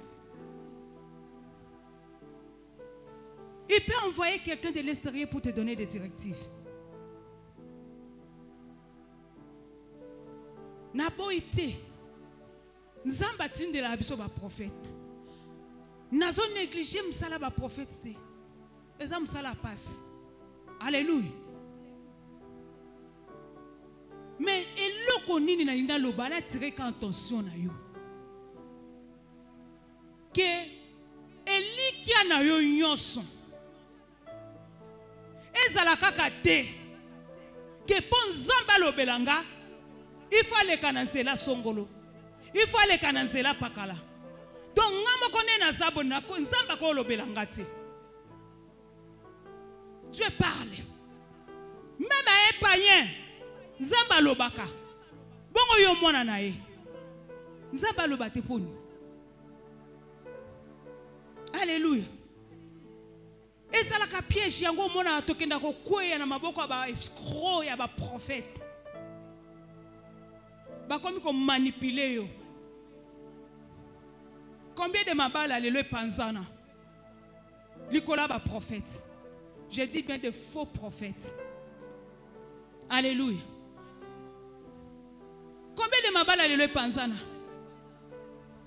Il peut envoyer quelqu'un de l'extérieur pour te donner des directives. N'abo été Zambatine de la biso ba prophète. Nazo négligé msala ba prophète te. Eza msala passe. Alléluia. Mais eloko nini na linda loba la tirer quand attention na yo. Que elikia na yo nyonso. Ezala kaka te. Que pon zamba lobelanga. Il faut aller kananzela songolo. Il faut aller kananzela pakala. Donc ngamo kone na zabona ko nzamba ko lobelanga te. Dieu parle. Même à un païen, nzamba lobaka. Bongo yo mona na ye. Nzamba lobate poni. Alléluia. Et ça la ka piège yango mona tokenda ko kweya na maboko ba escroc ya ba prophète. Ba komi ko manipuler yo. Combien de mabala le panzana? Likola ba prophète. Je dis bien de faux prophètes. Alléluia. Combien de mabala le panzana?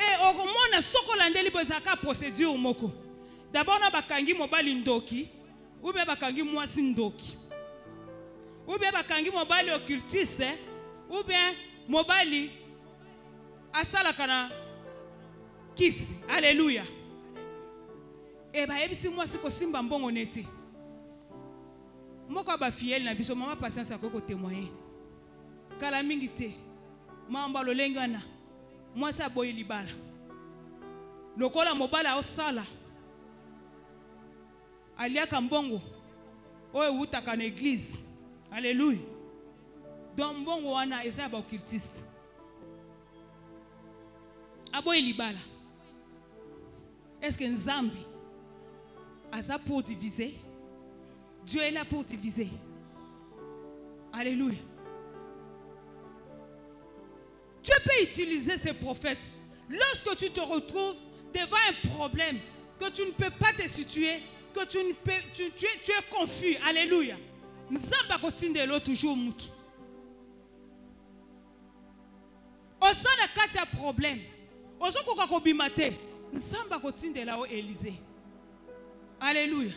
Et au moment na sokolande li bozaka procédure moko. D'abord na bakangi mobali ndoki, ou bien bakangi mwasi ndoki. Ou bien bakangi mobali occultiste, ou bien mobali asala kana kiss. Alléluia. Et bah ebisi mwasi ko simba mbongo nete. Moko ba fiel na biso mama patience akoko témoigner. Kala mingi te. Mamba lolengana. Mwasi aboyi libala. Lokola mobala osala. Aliaka mbongo. Oye utaka na église. Alléluia. Donc mbongo wana eza ba occultiste. Aboyi libala. Est-ce que Nzambi a pour diviser? Dieu est là pour diviser. Alléluia. Dieu peut utiliser ces prophètes lorsque tu te retrouves devant un problème que tu ne peux pas te situer, que tu es confus. Alléluia. Nzamba kotindelo toujours mutu. Osana kati ya problème. Ozokoka kobimate. Nzamba kotindela o Élysée. Alléluia.